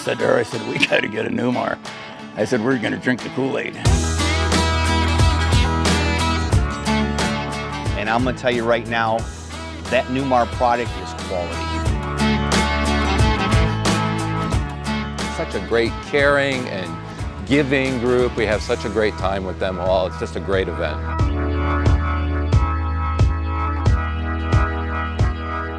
said to her, I said, we got to get a Newmar. I said, we're going to drink the Kool-Aid. And I'm gonna tell you right now, that Newmar product is quality. Such a great caring and giving group. We have such a great time with them all. It's just a great event.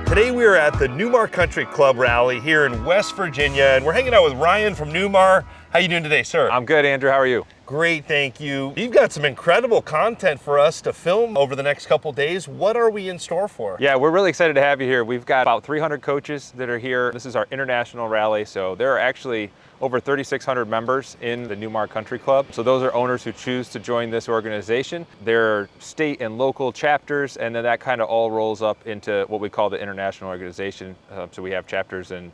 Today we are at the Newmar Country Club rally here in West Virginia, and we're hanging out with Ryan from Newmar. How you doing today, sir? I'm good, Andrew. How are you? Great, thank you. You've got some incredible content for us to film over the next couple days. What are we in store for? Yeah, we're really excited to have you here. We've got about 300 coaches that are here. This is our international rally, so there are actually over 3,600 members in the Newmar Country Club. So those are owners who choose to join this organization. There are state and local chapters, and then that kind of all rolls up into what we call the international organization. So we have chapters in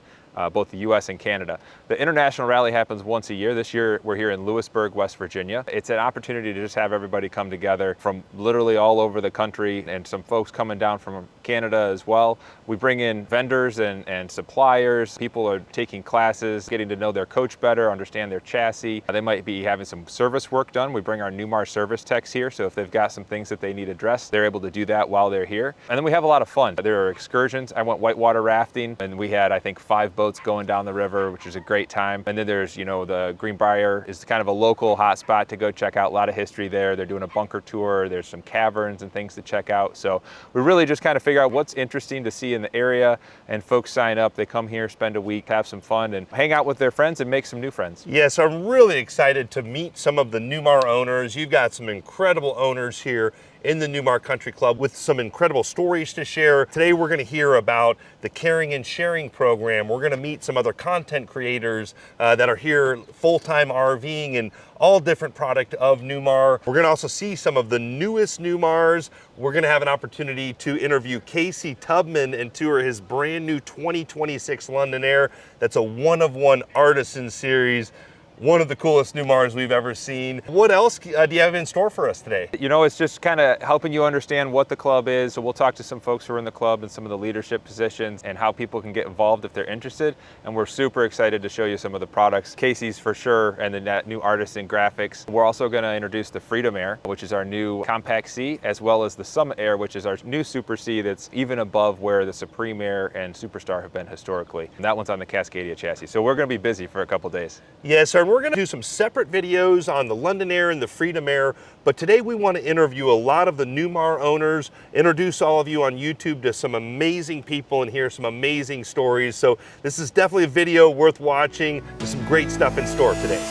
both the US and Canada. The international rally happens once a year. This year we're here in Lewisburg, West Virginia. It's an opportunity to just have everybody come together from literally all over the country, and some folks coming down from Canada as well. We bring in vendors and suppliers. People are taking classes, getting to know their coach better, understand their chassis. They might be having some service work done. We bring our Newmar service techs here, so if they've got some things that they need addressed, they're able to do that while they're here. And then we have a lot of fun. There are excursions. I went whitewater rafting, and we had, I think, 5 boats going down the river, which is a great time. And then there's, the Greenbrier is kind of a local hot spot to go check out. A lot of history there. They're doing a bunker tour. There's some caverns and things to check out. So we really just kind of figure out what's interesting to see in the area, and folks sign up. They come here, spend a week, have some fun, and hang out with their friends and make some new friends. Yes, I'm really excited to meet some of the Newmar owners. You've got some incredible owners here in the Newmar Country Club with some incredible stories to share. Today we're going to hear about the Caring and Sharing program. We're going to meet some other content creators that are here full-time RVing and all different product of Newmar. We're going to also see some of the newest Newmars. We're going to have an opportunity to interview Casey Tubman and tour his brand new 2026 London Aire. That's a one-of-one artisan series. One of the coolest Newmars we've ever seen. What else do you have in store for us today? It's just kind of helping you understand what the club is. So we'll talk to some folks who are in the club and some of the leadership positions and how people can get involved if they're interested. And we're super excited to show you some of the products. Casey's for sure, and then that new artisan graphics. We're also going to introduce the Freedom Aire, which is our new compact C, as well as the Summit Aire, which is our new Super C that's even above where the Supreme Aire and Superstar have been historically. And that one's on the Cascadia chassis. So we're going to be busy for a couple days. Yes, we're going to do some separate videos on the London Aire and the Freedom Aire, but today we want to interview a lot of the Newmar owners, introduce all of you on YouTube to some amazing people and hear some amazing stories. So this is definitely a video worth watching. There's some great stuff in store today.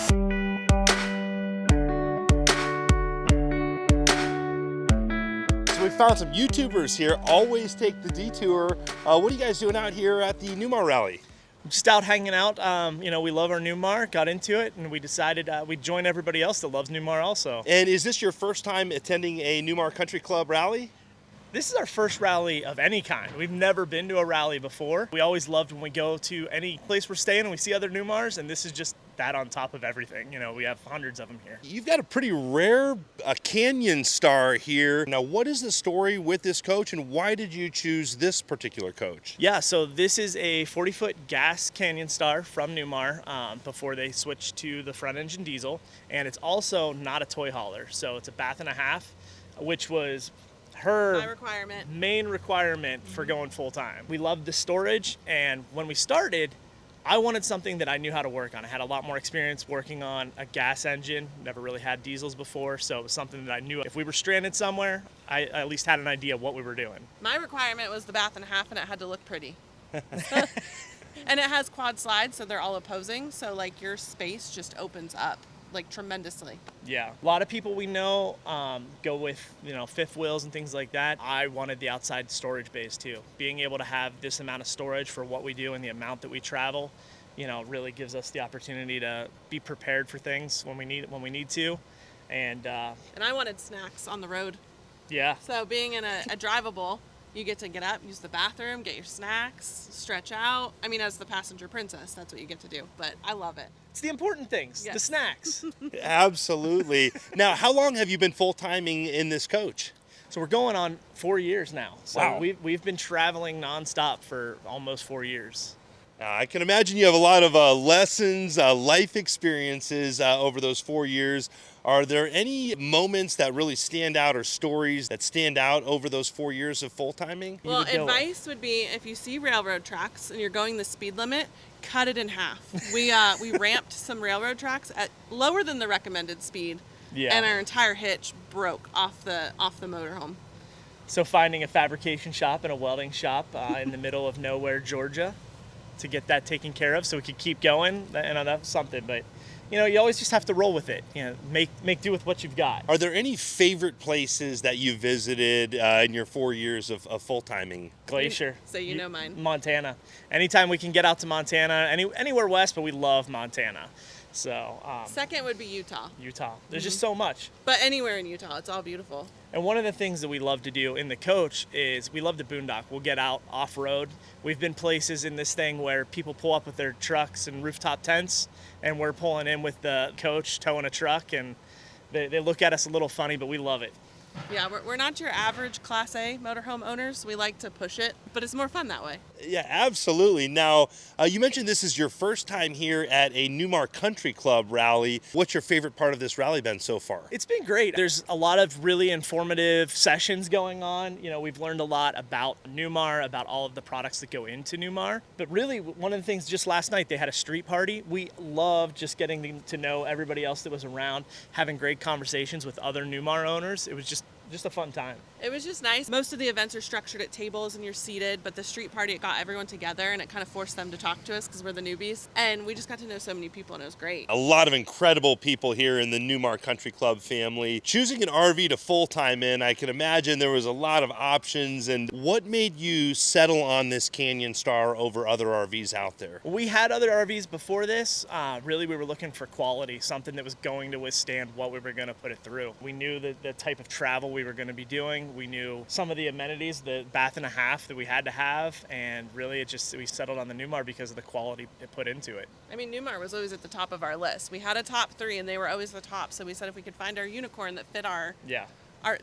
So we found some YouTubers here. Always take the detour. What are you guys doing out here at the Newmar rally? Just out hanging out. We love our Newmar, got into it, and we decided we'd join everybody else that loves Newmar also. And is this your first time attending a Newmar Country Club rally? This is our first rally of any kind. We've never been to a rally before. We always loved when we go to any place we're staying and we see other Newmars, and this is just that on top of everything. We have hundreds of them here. You've got a pretty rare Canyon Star here. Now, what is the story with this coach, and why did you choose this particular coach? Yeah, so this is a 40-foot gas Canyon Star from Newmar before they switched to the front engine diesel, and it's also not a toy hauler. So it's a bath and a half, which was her main requirement for going full-time. We loved the storage, and when we started, I wanted something that I knew how to work on. I had a lot more experience working on a gas engine, never really had diesels before, so it was something that I knew if we were stranded somewhere, I at least had an idea of what we were doing. My requirement was the bath and a half, and it had to look pretty. And it has quad slides, so they're all opposing, so your space just opens up tremendously. Yeah, a lot of people we know go with fifth wheels and things like that. I wanted the outside storage bays too. Being able to have this amount of storage for what we do and the amount that we travel, really gives us the opportunity to be prepared for things when we need to. And I wanted snacks on the road. Yeah. So being in a drivable, you get to get up, use the bathroom, get your snacks, stretch out. I mean, as the passenger princess, that's what you get to do, but I love it. It's the important things, yes. The snacks. Absolutely. Now, how long have you been full-timing in this coach? So we're going on 4 years now. So wow. we've been traveling nonstop for almost 4 years. I can imagine you have a lot of lessons, life experiences over those 4 years. Are there any moments that really stand out or stories that stand out over those 4 years of full timing? Well, advice would be if you see railroad tracks and you're going the speed limit, cut it in half. We ramped some railroad tracks at lower than the recommended speed, and our entire hitch broke off the motorhome. So finding a fabrication shop and a welding shop in the middle of nowhere, Georgia, to get that taken care of so we could keep going, that was something. But you always just have to roll with it. Make do with what you've got. Are there any favorite places that you visited in your 4 years of full timing? Glacier. So mine. Montana. Anytime we can get out to Montana, anywhere west, but we love Montana. So second would be Utah. There's just so much. But anywhere in Utah, it's all beautiful. And one of the things that we love to do in the coach is we love to boondock. We'll get out off-road. We've been places in this thing where people pull up with their trucks and rooftop tents, and we're pulling in with the coach towing a truck, and they look at us a little funny, but we love it. Yeah, we're not your average Class A motorhome owners. We like to push it, but it's more fun that way. Yeah, absolutely. Now, you mentioned this is your first time here at a Newmar Country Club rally. What's your favorite part of this rally been so far? It's been great. There's a lot of really informative sessions going on. We've learned a lot about Newmar, about all of the products that go into Newmar. But really, one of the things, just last night, they had a street party. We loved just getting to know everybody else that was around, having great conversations with other Newmar owners. It was just a fun time. It was just nice. Most of the events are structured at tables and you're seated, but the street party, it got everyone together and it kind of forced them to talk to us because we're the newbies. And we just got to know so many people and it was great. A lot of incredible people here in the Newmar Country Club family. Choosing an RV to full-time in, I can imagine there was a lot of options. And what made you settle on this Canyon Star over other RVs out there? We had other RVs before this. Really, we were looking for quality, something that was going to withstand what we were going to put it through. We knew the type of travel we were going to be doing. We knew some of the amenities, the bath and a half that we had to have, and really we settled on the Newmar because of the quality it put into it. I mean, Newmar was always at the top of our list. We had a top 3 and they were always the top, so we said if we could find our unicorn that fit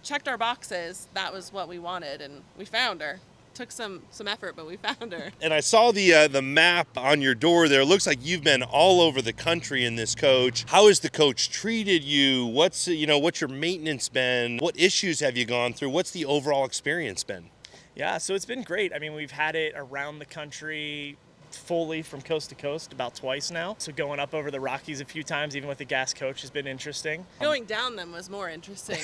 checked our boxes, that was what we wanted, and we found her. Took some effort, but we found her. And I saw the map on your door there. It looks like you've been all over the country in this coach. How has the coach treated you? What's your maintenance been? What issues have you gone through? What's the overall experience been? Yeah, so it's been great. I mean, we've had it around the country fully from coast to coast about twice now. So going up over the Rockies a few times, even with the gas coach, has been interesting. Going down them was more interesting.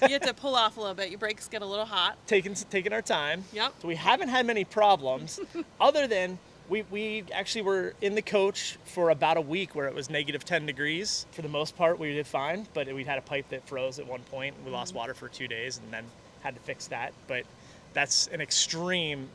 You have to pull off a little bit. Your brakes get a little hot. Taking our time. Yep. So we haven't had many problems other than we actually were in the coach for about a week where it was negative 10 degrees. For the most part, we did fine, but we had a pipe that froze at one point. We lost water for 2 days and then had to fix that. But that's an extreme,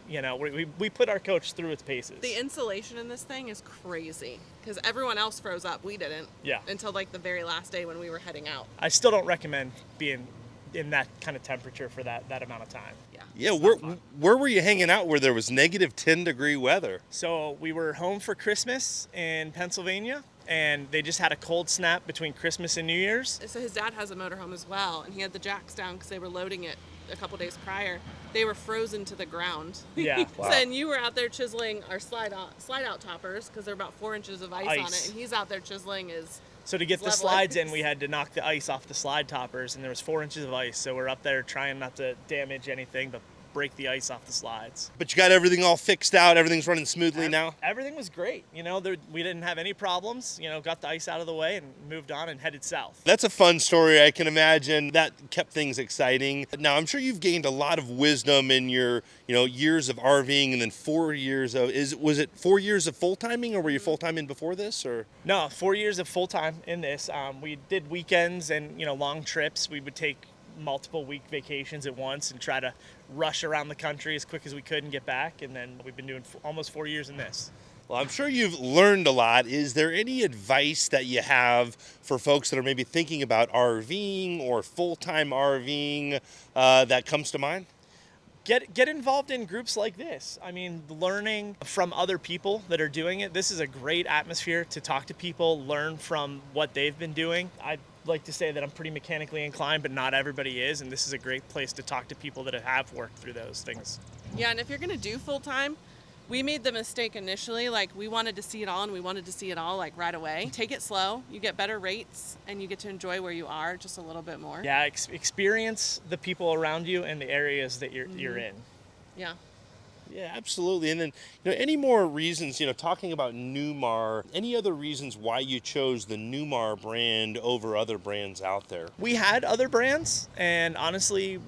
we put our coach through its paces. The insulation in this thing is crazy because everyone else froze up. We didn't. Yeah. Until like the very last day when we were heading out. I still don't recommend being in that kind of temperature for that amount of time. Yeah, where were you hanging out where there was negative 10-degree weather? So we were home for Christmas in Pennsylvania, and they just had a cold snap between Christmas and New Year's. So his dad has a motorhome as well, and he had the jacks down because they were loading it a couple days prior. They were frozen to the ground. Yeah. Wow. And you were out there chiseling our slide out toppers because they're about 4 inches of ice on it, and he's out there chiseling his. So to get the slides in, we had to knock the ice off the slide toppers, and there was 4 inches of ice. So we're up there trying not to damage anything, but break the ice off the slides. But you got everything all fixed out. Everything's running smoothly now. Everything was great. We didn't have any problems. Got the ice out of the way and moved on and headed south. That's a fun story. I can imagine that kept things exciting. Now, I'm sure you've gained a lot of wisdom in your, years of RVing, and then 4 years of was it 4 years of full timing, or were you full time in before this, or? No, 4 years of full time in this. We did weekends and long trips. We would take multiple week vacations at once and try to rush around the country as quick as we could and get back. And then we've been doing almost 4 years in this. Well, I'm sure you've learned a lot. Is there any advice that you have for folks that are maybe thinking about RVing or full-time RVing that comes to mind? Get involved in groups like this. I mean, learning from other people that are doing it. This is a great atmosphere to talk to people, learn from what they've been doing. I'd like to say that I'm pretty mechanically inclined, but not everybody is, and this is a great place to talk to people that have worked through those things. Yeah, and if you're going to do full-time, We made the mistake initially, like we wanted to see it all and we wanted to see it all like right away. Take it slow, you get better rates and you get to enjoy where you are just a little bit more. Yeah, experience the people around you and the areas that you're in. Yeah. Yeah, absolutely. And then, any more reasons, talking about Newmar, any other reasons why you chose the Newmar brand over other brands out there? We had other brands, and honestly,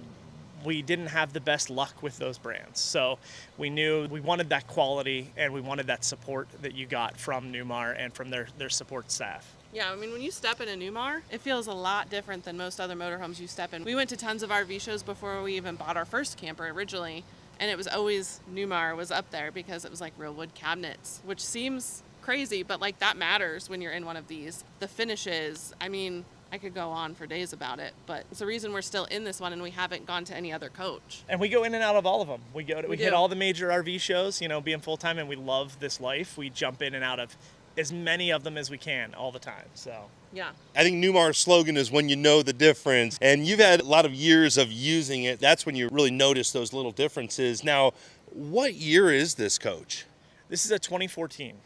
we didn't have the best luck with those brands. So we knew we wanted that quality and we wanted that support that you got from Newmar and from their support staff. Yeah, I mean, when you step in a Newmar, it feels a lot different than most other motorhomes you step in. We went to tons of RV shows before we even bought our first camper originally, and it was always Newmar was up there because it was like real wood cabinets, which seems crazy, but like that matters when you're in one of these. The finishes, I mean, I could go on for days about it, but it's the reason we're still in this one and we haven't gone to any other coach. And we go in and out of all of them. We hit all the major RV shows, being full-time, and we love this life. We jump in and out of as many of them as we can all the time. So yeah. I think Newmar's slogan is when you know the difference, and you've had a lot of years of using it. That's when you really notice those little differences. Now, what year is this coach? This is a 2014.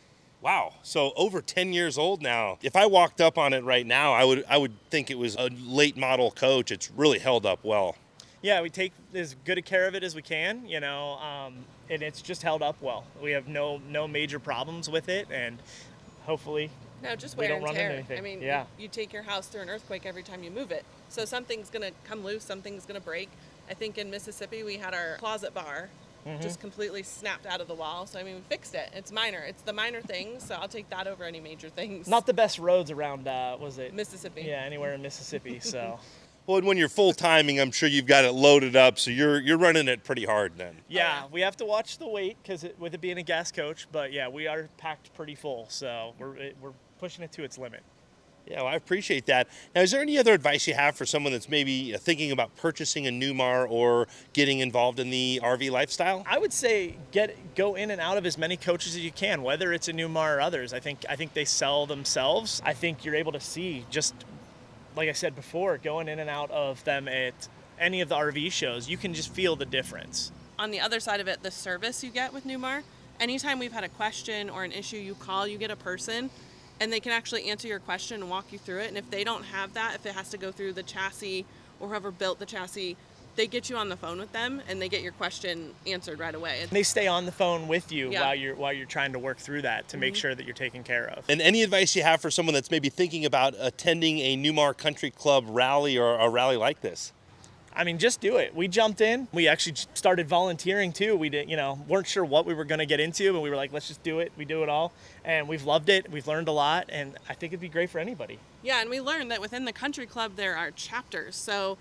Wow, so over 10 years old now. If I walked up on it right now, I would think it was a late model coach. It's really held up well. Yeah, we take as good a care of it as we can, and it's just held up well. We have no major problems with it, and hopefully no, just we wear don't and run tear. into anything. I mean, yeah. you take your house through an earthquake every time you move it. So something's going to come loose, something's going to break. I think in Mississippi we had our closet bar just completely snapped out of the wall. So, I mean, we fixed it. It's minor. It's the minor things, so I'll take that over any major things. Not the best roads around, was it? Mississippi. Yeah, anywhere in Mississippi, so. Well, and when you're full timing, I'm sure you've got it loaded up, so you're running it pretty hard then. Yeah, we have to watch the weight because with it being a gas coach, but yeah, we are packed pretty full, so we're pushing it to its limit. Yeah, well, I appreciate that. Now, is there any other advice you have for someone that's maybe thinking about purchasing a Newmar or getting involved in the RV lifestyle? I would say go in and out of as many coaches as you can, whether it's a Newmar or others. I think they sell themselves. I think you're able to see, just like I said before, going in and out of them at any of the RV shows, you can just feel the difference. On the other side of it, the service you get with Newmar, anytime we've had a question or an issue, you call, you get a person, and they can actually answer your question and walk you through it. And if they don't have that, if it has to go through the chassis or whoever built the chassis, they get you on the phone with them and they get your question answered right away. They stay on the phone with you Yeah. while you're trying to work through that to make sure that you're taken care of. And any advice you have for someone that's maybe thinking about attending a Newmar Country Club rally or a rally like this? I mean, just do it. We jumped in. We actually started volunteering too. We weren't sure what we were going to get into, but we were like, let's just do it. We do it all. And we've loved it. We've learned a lot. And I think it'd be great for anybody. Yeah, and we learned that within the country club, there are chapters. So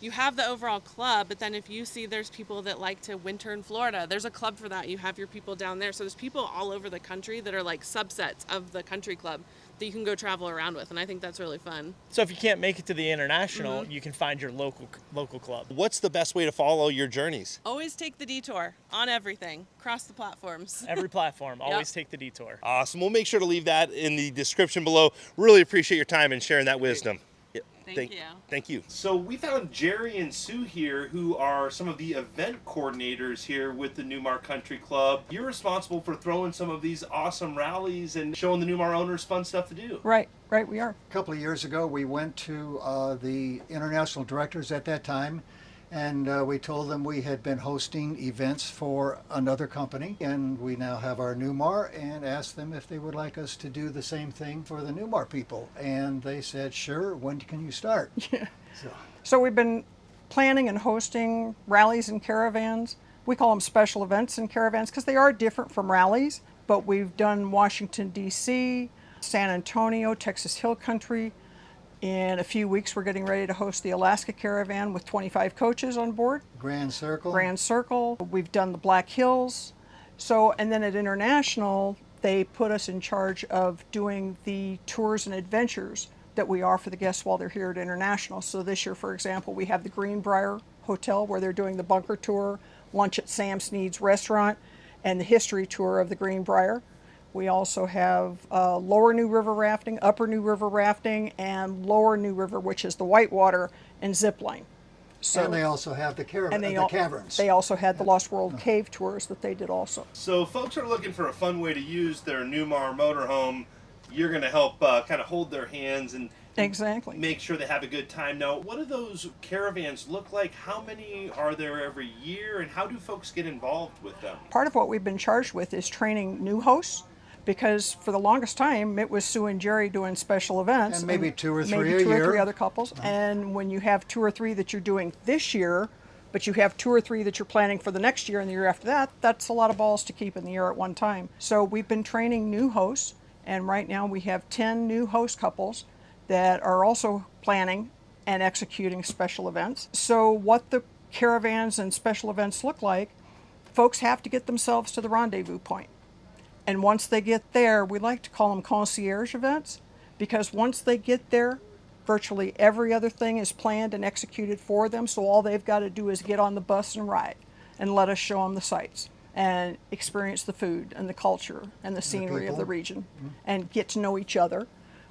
you have the overall club, but then if you see there's people that like to winter in Florida, there's a club for that. You have your people down there. So there's people all over the country that are like subsets of the country club that you can go travel around with, and I think that's really fun. So if you can't make it to the international, you can find your local club. What's the best way to follow your journeys? Always take the detour on everything, across the platforms. Every platform, always take the detour. Awesome. We'll make sure to leave that in the description below. Really appreciate your time and sharing that wisdom. Thank you. Thank you. So we found Jerry and Sue here, who are some of the event coordinators here with the Newmar Country Club. You're responsible for throwing some of these awesome rallies and showing the Newmar owners fun stuff to do. Right, we are. A couple of years ago, we went to the international directors at that time, and we told them we had been hosting events for another company, and we now have our Newmar, and asked them if they would like us to do the same thing for the Newmar people. And they said, sure, when can you start? Yeah. So we've been planning and hosting rallies and caravans. We call them special events and caravans because they are different from rallies, but we've done Washington, D.C., San Antonio, Texas Hill Country. In a few weeks, we're getting ready to host the Alaska Caravan with 25 coaches on board. Grand Circle. Grand Circle. We've done the Black Hills. So, and then at International, they put us in charge of doing the tours and adventures that we offer the guests while they're here at International. So this year, for example, we have the Greenbrier Hotel where they're doing the bunker tour, lunch at Sam Snead's restaurant, and the history tour of the Greenbrier. We also have Lower New River rafting, Upper New River rafting, and Lower New River, which is the whitewater and zip line. So, and they also have the Caravans. They also had the Lost World Cave tours that they did also. So folks are looking for a fun way to use their Newmar motorhome. You're going to help kind of hold their hands and Exactly. make sure they have a good time. Now, what do those caravans look like? How many are there every year, and how do folks get involved with them? Part of what we've been charged with is training new hosts, because for the longest time it was Sue and Jerry doing special events. And maybe two or three maybe a two or year. three other couples. And when you have 2 or 3 that you're doing this year, but you have 2 or 3 that you're planning for the next year and the year after that, that's a lot of balls to keep in the air at one time. So we've been training new hosts, and right now we have 10 new host couples that are also planning and executing special events. So what the caravans and special events look like, folks have to get themselves to the rendezvous point. And once they get there, we like to call them concierge events, because once they get there, virtually every other thing is planned and executed for them. So all they've got to do is get on the bus and ride and let us show them the sights and experience the food and the culture and the scenery of the region and get to know each other.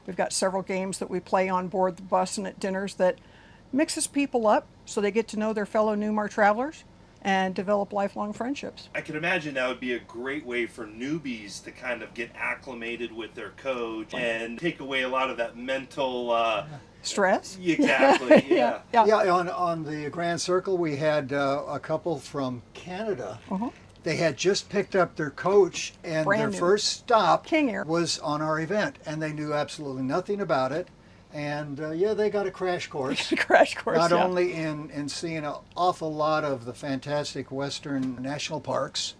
We've got several games that we play on board the bus and at dinners that mixes people up so they get to know their fellow Newmar travelers and develop lifelong friendships. I can imagine that would be a great way for newbies to kind of get acclimated with their coach and take away a lot of that mental stress. Exactly. Yeah. On the Grand Circle, we had a couple from Canada. They had just picked up their coach, and Brand their new. first stop King Aire. was on our event, and they knew absolutely nothing about it. And they got a crash course. Crash course. Not yeah. only in seeing an awful lot of the fantastic Western national parks,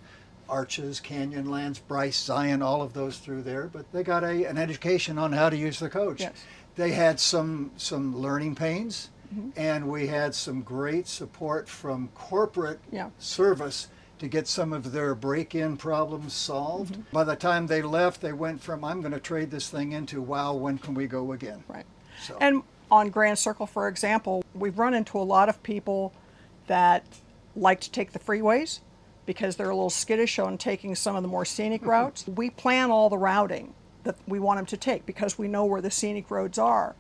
Arches, Canyonlands, Bryce, Zion, all of those through there, but they got an education on how to use the coach. Yes. They had some learning pains, and we had some great support from corporate service to get some of their break-in problems solved. By the time they left, they went from, I'm going to trade this thing into, wow, when can we go again? Right. So. And on Grand Circle, for example, we've run into a lot of people that like to take the freeways because they're a little skittish on taking some of the more scenic routes. We plan all the routing that we want them to take because we know where the scenic roads are.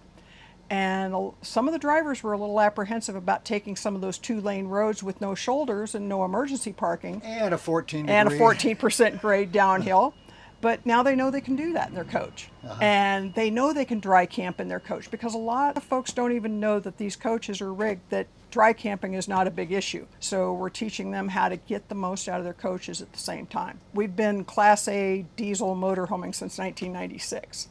And some of the drivers were a little apprehensive about taking some of those 2-lane roads with no shoulders and no emergency parking. And a 14% And a 14% grade downhill. But now they know they can do that in their coach. And they know they can dry camp in their coach, because a lot of folks don't even know that these coaches are rigged, that dry camping is not a big issue. So we're teaching them how to get the most out of their coaches at the same time. We've been Class A diesel motorhoming since 1996.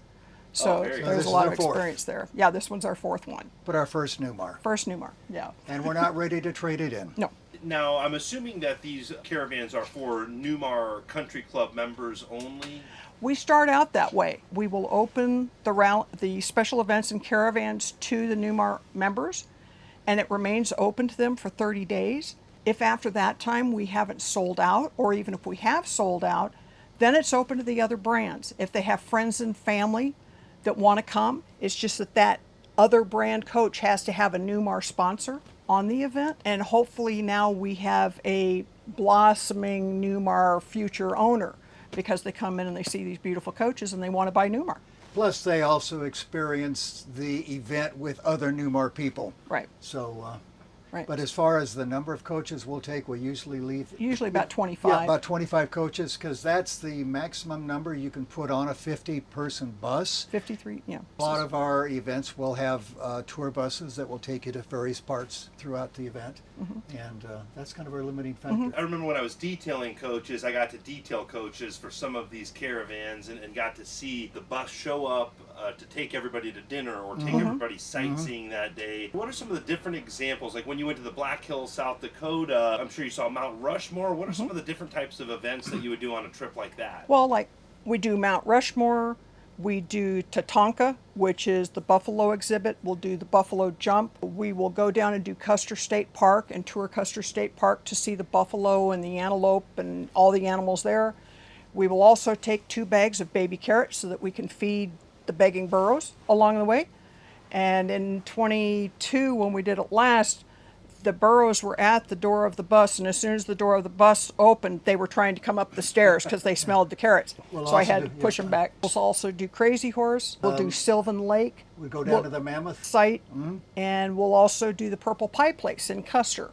So there's a lot of experience there. Yeah, this one's our 4th one. But our first Newmar. First Newmar, yeah. And we're not ready to trade it in. No. Now, I'm assuming that these caravans are for Newmar Country Club members only? We start out that way. We will open the special events and caravans to the Newmar members, and it remains open to them for 30 days. If after that time we haven't sold out, or even if we have sold out, then it's open to the other brands. If they have friends and family that want to come, it's just that other brand coach has to have a Newmar sponsor on the event. And hopefully now we have a blossoming Newmar future owner, because they come in and they see these beautiful coaches and they want to buy Newmar. Plus, they also experience the event with other Newmar people. Right. So, Right. but as far as the number of coaches we'll take, we usually leave. Usually about 25. Yeah, about 25 coaches, because that's the maximum number you can put on a 50-person bus. 53, yeah. A lot of our events will have tour buses that will take you to various parts throughout the event, and that's kind of our limiting factor. I remember when I was detailing coaches, I got to detail coaches for some of these caravans and got to see the bus show up to take everybody to dinner or take everybody sightseeing that day. What are some of the different examples? Like when you went to the Black Hills, South Dakota, I'm sure you saw Mount Rushmore. What are some of the different types of events that you would do on a trip like that? Well, like we do Mount Rushmore, we do Tatanka, which is the buffalo exhibit. We'll do the buffalo jump. We will go down and do Custer State Park and tour Custer State Park to see the buffalo and the antelope and all the animals there. We will also take 2 bags of baby carrots so that we can feed the begging burros along the way. And in 22, when we did it last, The burros were at the door of the bus, and as soon as the door of the bus opened, they were trying to come up the stairs because they smelled the carrots. So I had to push them back. We'll also do Crazy Horse. We'll do Sylvan Lake. We go down to the Mammoth site, and we'll also do the Purple Pie Place in Custer.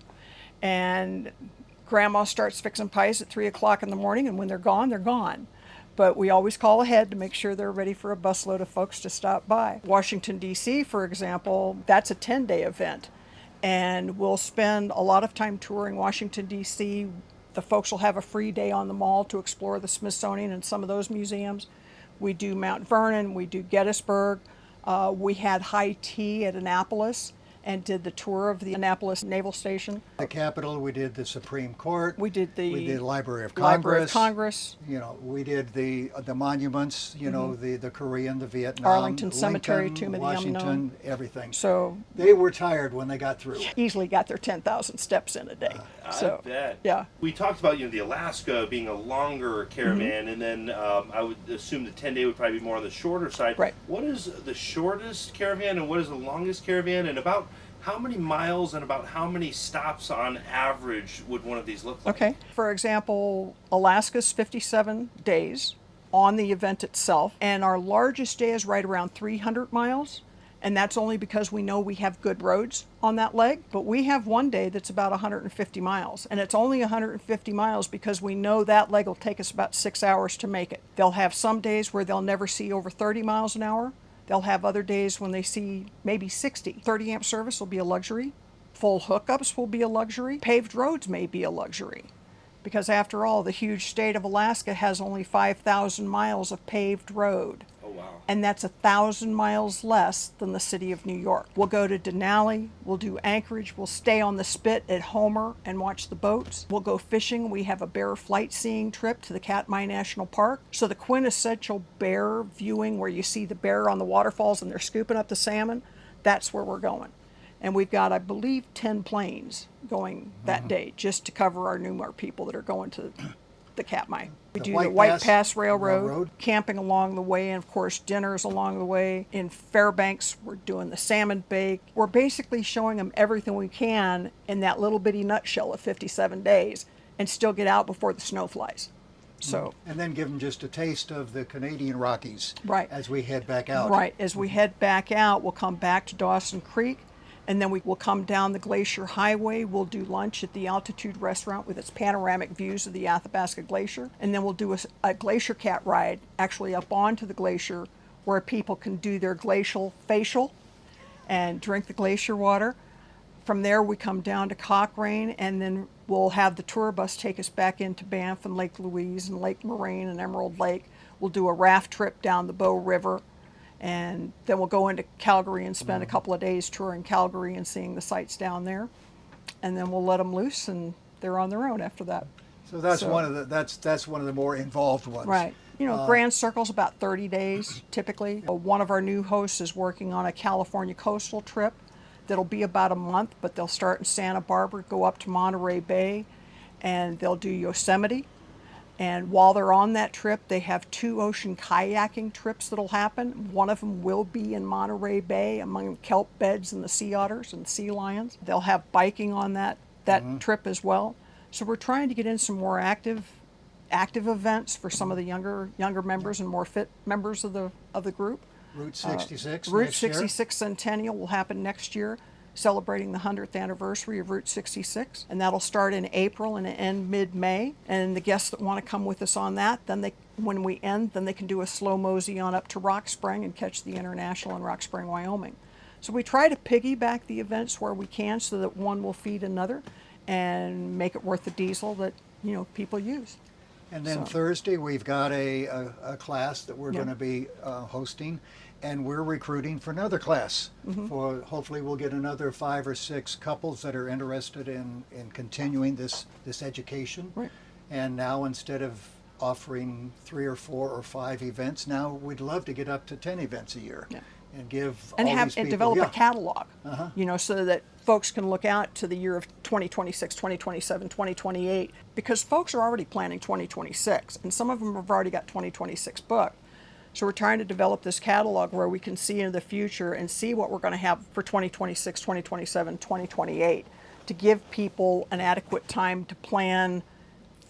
And Grandma starts fixing pies at 3 o'clock in the morning, and when they're gone, they're gone. But we always call ahead to make sure they're ready for a busload of folks to stop by. Washington, D.C., for example, that's a 10-day event. And we'll spend a lot of time touring Washington, D.C. The folks will have a free day on the mall to explore the Smithsonian and some of those museums. We do Mount Vernon, we do Gettysburg. We had high tea at Annapolis and did the tour of the Annapolis Naval Station. The Capitol, we did the Supreme Court. We did the Library of Congress. You know, we did the monuments, you know, the Korean, the Vietnam, Arlington Cemetery, Lincoln, Tomb of the Washington, Unknown. everything. So They were tired when they got through. easily got their 10,000 steps in a day. So, I bet. yeah. We talked about the Alaska being a longer caravan, and then I would assume the 10-day would probably be more on the shorter side. Right. What is the shortest caravan, and what is the longest caravan, and about how many miles and about how many stops on average would one of these look like? Okay. For example, Alaska's 57 days on the event itself, and our largest day is right around 300 miles. And that's only because we know we have good roads on that leg. But we have one day that's about 150 miles. And it's only 150 miles because we know that leg will take us about 6 hours to make it. They'll have some days where they'll never see over 30 miles an hour. They'll have other days when they see maybe 60. 30 amp service will be a luxury. Full hookups will be a luxury. Paved roads may be a luxury. Because after all, the huge state of Alaska has only 5,000 miles of paved road. Oh, wow. And that's 1,000 miles less than the city of New York. We'll go to Denali, we'll do Anchorage, we'll stay on the spit at Homer and watch the boats. We'll go fishing. We have a bear flight seeing trip to the Katmai National Park. So the quintessential bear viewing where you see the bear on the waterfalls and they're scooping up the salmon, that's where we're going. And we've got, I believe, 10 planes going that day just to cover our Newmar people that are going to the Katmai. We do the White Pass Railroad, camping along the way, and of course dinners along the way. In Fairbanks, we're doing the salmon bake. We're basically showing them everything we can in that little bitty nutshell of 57 days and still get out before the snow flies. So, and then give them just a taste of the Canadian Rockies right, as we head back out. Right, as we head back out, we'll come back to Dawson Creek. And then we will come down the Glacier Highway. We'll do lunch at the Altitude Restaurant with its panoramic views of the Athabasca Glacier. And then we'll do a glacier cat ride actually up onto the glacier where people can do their glacial facial and drink the glacier water. From there, we come down to Cochrane, and then we'll have the tour bus take us back into Banff and Lake Louise and Lake Moraine and Emerald Lake. We'll do a raft trip down the Bow River. And then we'll go into Calgary and spend a couple of days touring Calgary and seeing the sights down there. And then we'll let them loose, and they're on their own after that. So that's one of the more involved ones. Right. You know, Grand Circle's about 30 days typically. One of our new hosts is working on a California coastal trip that'll be about a month, but they'll start in Santa Barbara, go up to Monterey Bay, and they'll do Yosemite. And while they're on that trip, they have 2 ocean kayaking trips that'll happen. One of them will be in Monterey Bay among kelp beds and the sea otters and sea lions. They'll have biking on that trip as well. So we're trying to get in some more active events for some of the younger members and more fit members of the group. Route 66. Route 66 Centennial will happen next year, celebrating the 100th anniversary of Route 66, and that'll start in April and end mid-May. And the guests that want to come with us on that, then when we end, then they can do a slow mosey on up to Rock Spring and catch the International in Rock Spring, Wyoming. So we try to piggyback the events where we can so that one will feed another and make it worth the diesel that people use. And then Thursday we've got a class that we're going to be hosting. And we're recruiting for another class. For hopefully we'll get another 5 or 6 couples that are interested in continuing this education. Right. And now instead of offering 3 or 4 or 5 events, now we'd love to get up to 10 events a year. Yeah. And give and all have these people, and develop a catalog, so that folks can look out to the year of 2026, 2027, 2028, because folks are already planning 2026, and some of them have already got 2026 booked. So we're trying to develop this catalog where we can see into the future and see what we're going to have for 2026, 2027, 2028, to give people an adequate time to plan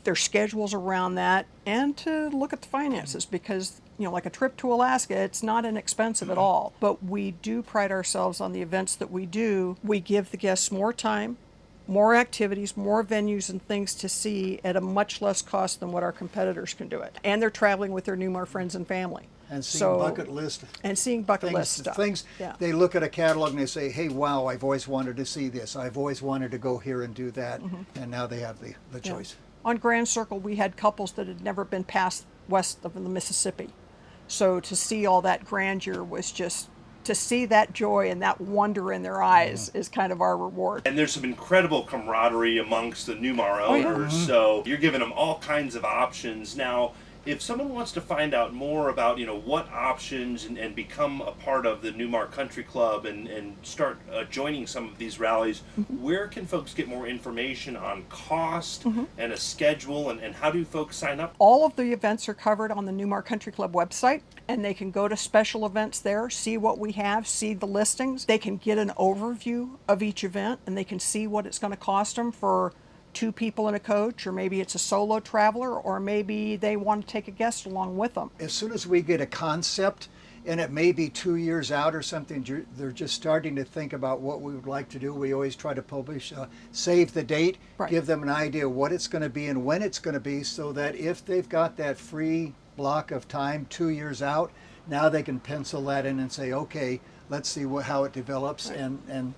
their schedules around that and to look at the finances, because like a trip to Alaska, it's not inexpensive at all. But we do pride ourselves on the events that we do. We give the guests more time, more activities, more venues and things to see at a much less cost than what our competitors can do it. And they're traveling with their Newmar friends and family. And seeing bucket list. And seeing bucket list stuff. Things, yeah. They look at a catalog and they say, hey, wow, I've always wanted to see this. I've always wanted to go here and do that. And now they have the choice. On Grand Circle, we had couples that had never been past west of the Mississippi. So to see all that grandeur was just, to see that joy and that wonder in their eyes is kind of our reward. And there's some incredible camaraderie amongst the Newmar owners, so you're giving them all kinds of options. Now, if someone wants to find out more about, what options and become a part of the Newmar Country Club and start joining some of these rallies, where can folks get more information on cost and a schedule, and how do folks sign up? All of the events are covered on the Newmar Country Club website, and they can go to special events there, see what we have, see the listings. They can get an overview of each event, and they can see what it's going to cost them for 2 people in a coach, or maybe it's a solo traveler, or maybe they want to take a guest along with them. As soon as we get a concept, and it may be 2 years out or something, they're just starting to think about what we would like to do. We always try to publish, save the date, give them an idea what it's going to be and when it's going to be, so that if they've got that free block of time 2 years out, now they can pencil that in and say, okay, let's see how it develops, and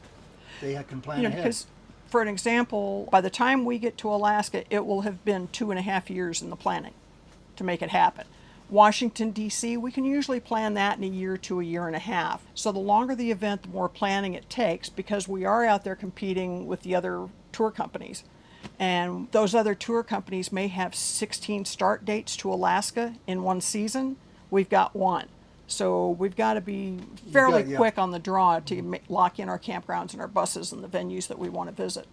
they can plan ahead. Because, for an example, by the time we get to Alaska, it will have been 2.5 years in the planning to make it happen. Washington, D.C., we can usually plan that in a year to a year and a half. So the longer the event, the more planning it takes, because we are out there competing with the other tour companies. And those other tour companies may have 16 start dates to Alaska in one season. We've got one. So we've got to be fairly quick on the draw to lock in our campgrounds and our buses and the venues that we want to visit.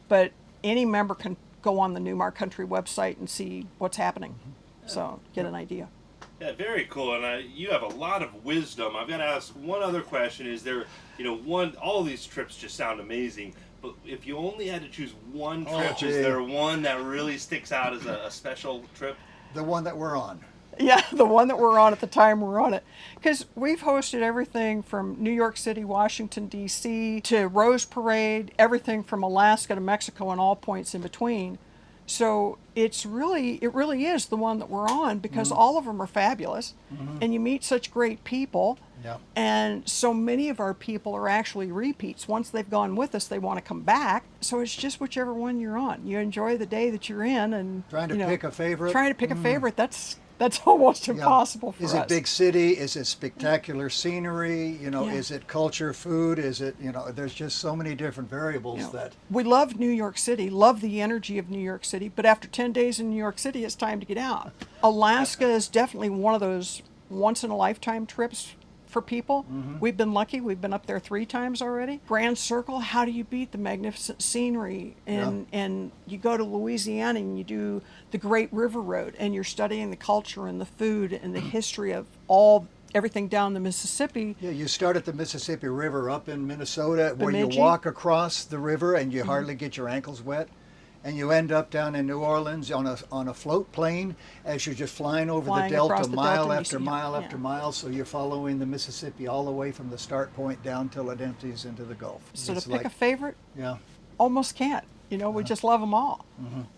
But any member can go on the Newmar Country website and see what's happening. So get an idea. Yeah, very cool. And you have a lot of wisdom. I've got to ask one other question. Is there, all these trips just sound amazing. But if you only had to choose one trip, is there one that really sticks out as a special trip? The one that we're on. Yeah, the one that we're on at the time we're on it. Because we've hosted everything from New York City, Washington, D.C., to Rose Parade, everything from Alaska to Mexico and all points in between. So it really is the one that we're on, because all of them are fabulous, and you meet such great people. Yeah. And so many of our people are actually repeats. Once they've gone with us, they want to come back. So it's just whichever one you're on. You enjoy the day that you're in, and trying to pick a favorite. Trying to pick a favorite, that's almost impossible for us. Is it big city? Is it spectacular scenery? Is it culture, food? Is it, there's just so many different variables that. We love New York City, love the energy of New York City, but after 10 days in New York City, it's time to get out. Alaska is definitely one of those once-in-a-lifetime trips for people. We've been lucky. We've been up there 3 times already. Grand Circle, how do you beat the magnificent scenery? And you go to Louisiana and you do the Great River Road, and you're studying the culture and the food and the history of everything down the Mississippi. Yeah, you start at the Mississippi River up in Minnesota, where you walk across the river and you hardly get your ankles wet. And you end up down in New Orleans on a float plane as you're just flying over the Delta, mile after mile after mile. So you're following the Mississippi all the way from the start point down till it empties into the Gulf. So to pick a favorite, yeah, almost can't. We just love them all.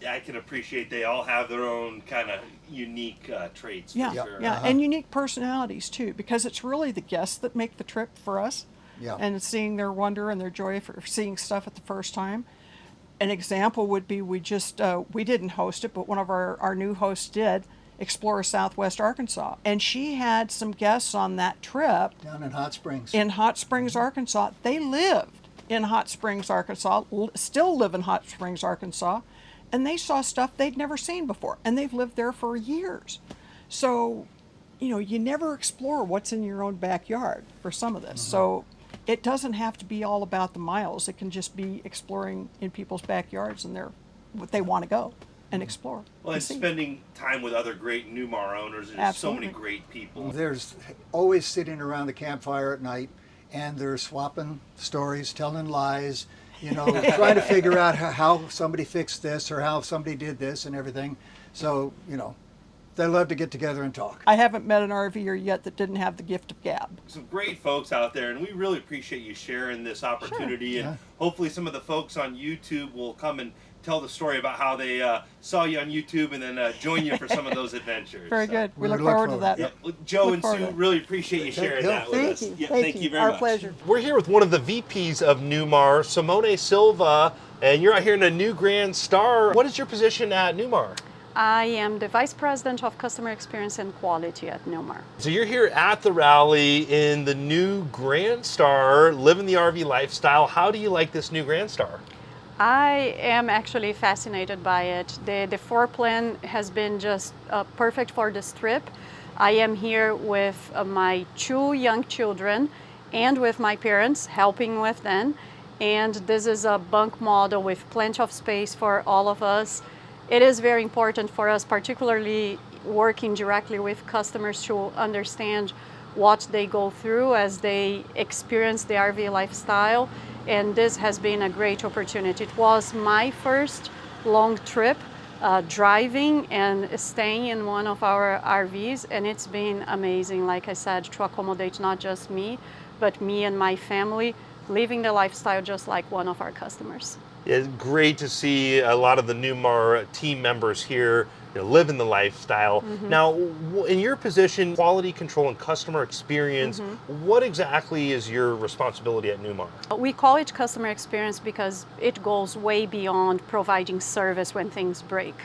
Yeah, I can appreciate they all have their own kind of unique traits. For sure. And unique personalities too, because it's really the guests that make the trip for us. Yeah. And seeing their wonder and their joy for seeing stuff at the first time. An example would be we didn't host it, but one of our new hosts did, Explore Southwest Arkansas. And she had some guests on that trip. Down in Hot Springs. In Hot Springs, Arkansas. They lived in Hot Springs, Arkansas, still live in Hot Springs, Arkansas, and they saw stuff they'd never seen before, and they've lived there for years. So, you never explore what's in your own backyard for some of this. So it doesn't have to be all about the miles. It can just be exploring in people's backyards and what they want to go and explore. Well, and spending time with other great Newmar owners. There's so many great people. There's always sitting around the campfire at night, and they're swapping stories, telling lies, you know, trying to figure out how somebody fixed this or how somebody did this and everything. So, you know, they love to get together and talk. I haven't met an RVer yet that didn't have the gift of gab. Some great folks out there, and we really appreciate you sharing this opportunity. Sure. And hopefully some of the folks on YouTube will come and tell the story about how they saw you on YouTube and then join you for some of those adventures. Very good. We look look forward to forward. that. Yeah, well, Joe Look and forward Sue, to it. really appreciate you sharing that with Thank us. you. Yeah, Thank you very Our much. pleasure. We're here with one of the VPs of Newmar, Simone Silva, and you're out here in a new Grand Star. What is your position at Newmar? I am the Vice President of Customer Experience and Quality at Newmar. So you're here at the rally in the new Grand Star, living the RV lifestyle. How do you like this new Grand Star? I am actually fascinated by it. The floor plan has been just perfect for this trip. I am here with my 2 young children and with my parents, helping with them. And this is a bunk model with plenty of space for all of us. It is very important for us, particularly working directly with customers, to understand what they go through as they experience the RV lifestyle. And this has been a great opportunity. It was my first long trip driving and staying in one of our RVs, and it's been amazing, like I said, to accommodate not just me, but me and my family, living the lifestyle just like one of our customers. It's great to see a lot of the Newmar team members here, you know, living the lifestyle. Now, in your position, quality control and customer experience, what exactly is your responsibility at Newmar? We call it customer experience because it goes way beyond providing service when things break.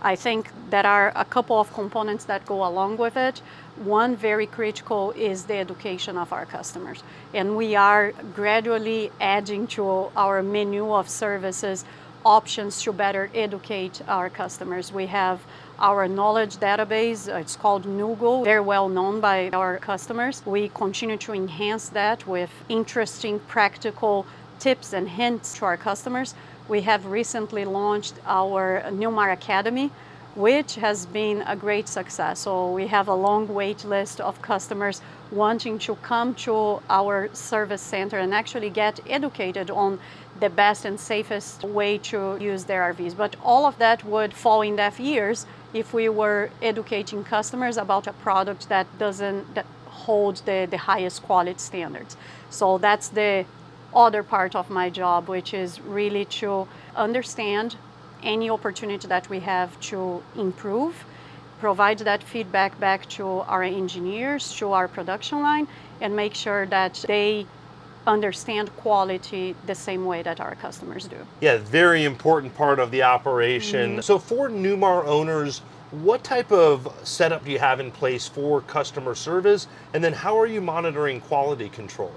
I think there are a couple of components that go along with it. One very critical is the education of our customers. And we are gradually adding to our menu of services options to better educate our customers. We have our knowledge database, it's called Noogle, very well known by our customers. We continue to enhance that with interesting practical tips and hints to our customers. We have recently launched our Newmar Academy, which has been a great success. So we have a long wait list of customers wanting to come to our service center and actually get educated on the best and safest way to use their RVs. But all of that would fall in deaf ears if we were educating customers about a product that doesn't hold the highest quality standards. So that's the other part of my job, which is really to understand any opportunity that we have to improve, provide that feedback back to our engineers, to our production line, and make sure that they understand quality the same way that our customers do. Yeah, very important part of the operation. So for Newmar owners, what type of setup do you have in place for customer service? And then how are you monitoring quality control?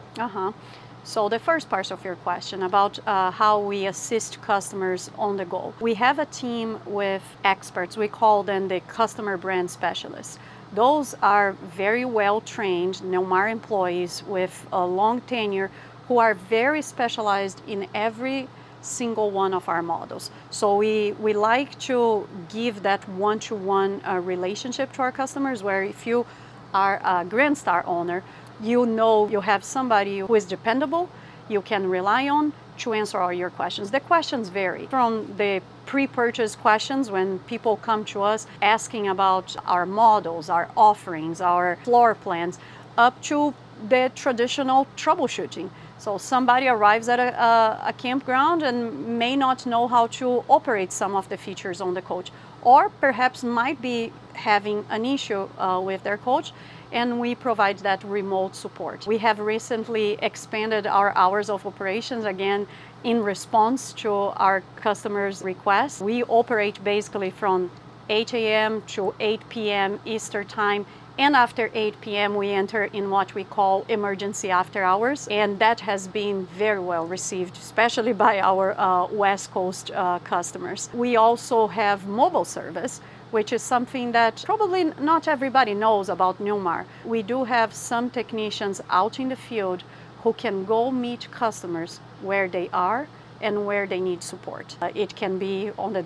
So the first part of your question about how we assist customers on the go. We have a team with experts. We call them the customer brand specialists. Those are very well trained Newmar employees with a long tenure who are very specialized in every single one of our models. So we like to give that one-to-one relationship to our customers, where if you are a Grand Star owner, you know you have somebody who is dependable, you can rely on to answer all your questions. The questions vary from the pre-purchase questions when people come to us asking about our models, our offerings, our floor plans, up to the traditional troubleshooting. So somebody arrives at a campground and may not know how to operate some of the features on the coach, or perhaps might be having an issue with their coach, and we provide that remote support. We have recently expanded our hours of operations, again, in response to our customers' requests. We operate basically from 8 a.m. to 8 p.m. Eastern Time, and after 8 p.m. we enter in what we call emergency after hours, and that has been very well received, especially by our West Coast customers. We also have mobile service, which is something that probably not everybody knows about Newmar. We do have some technicians out in the field who can go meet customers where they are and where they need support. It can be on their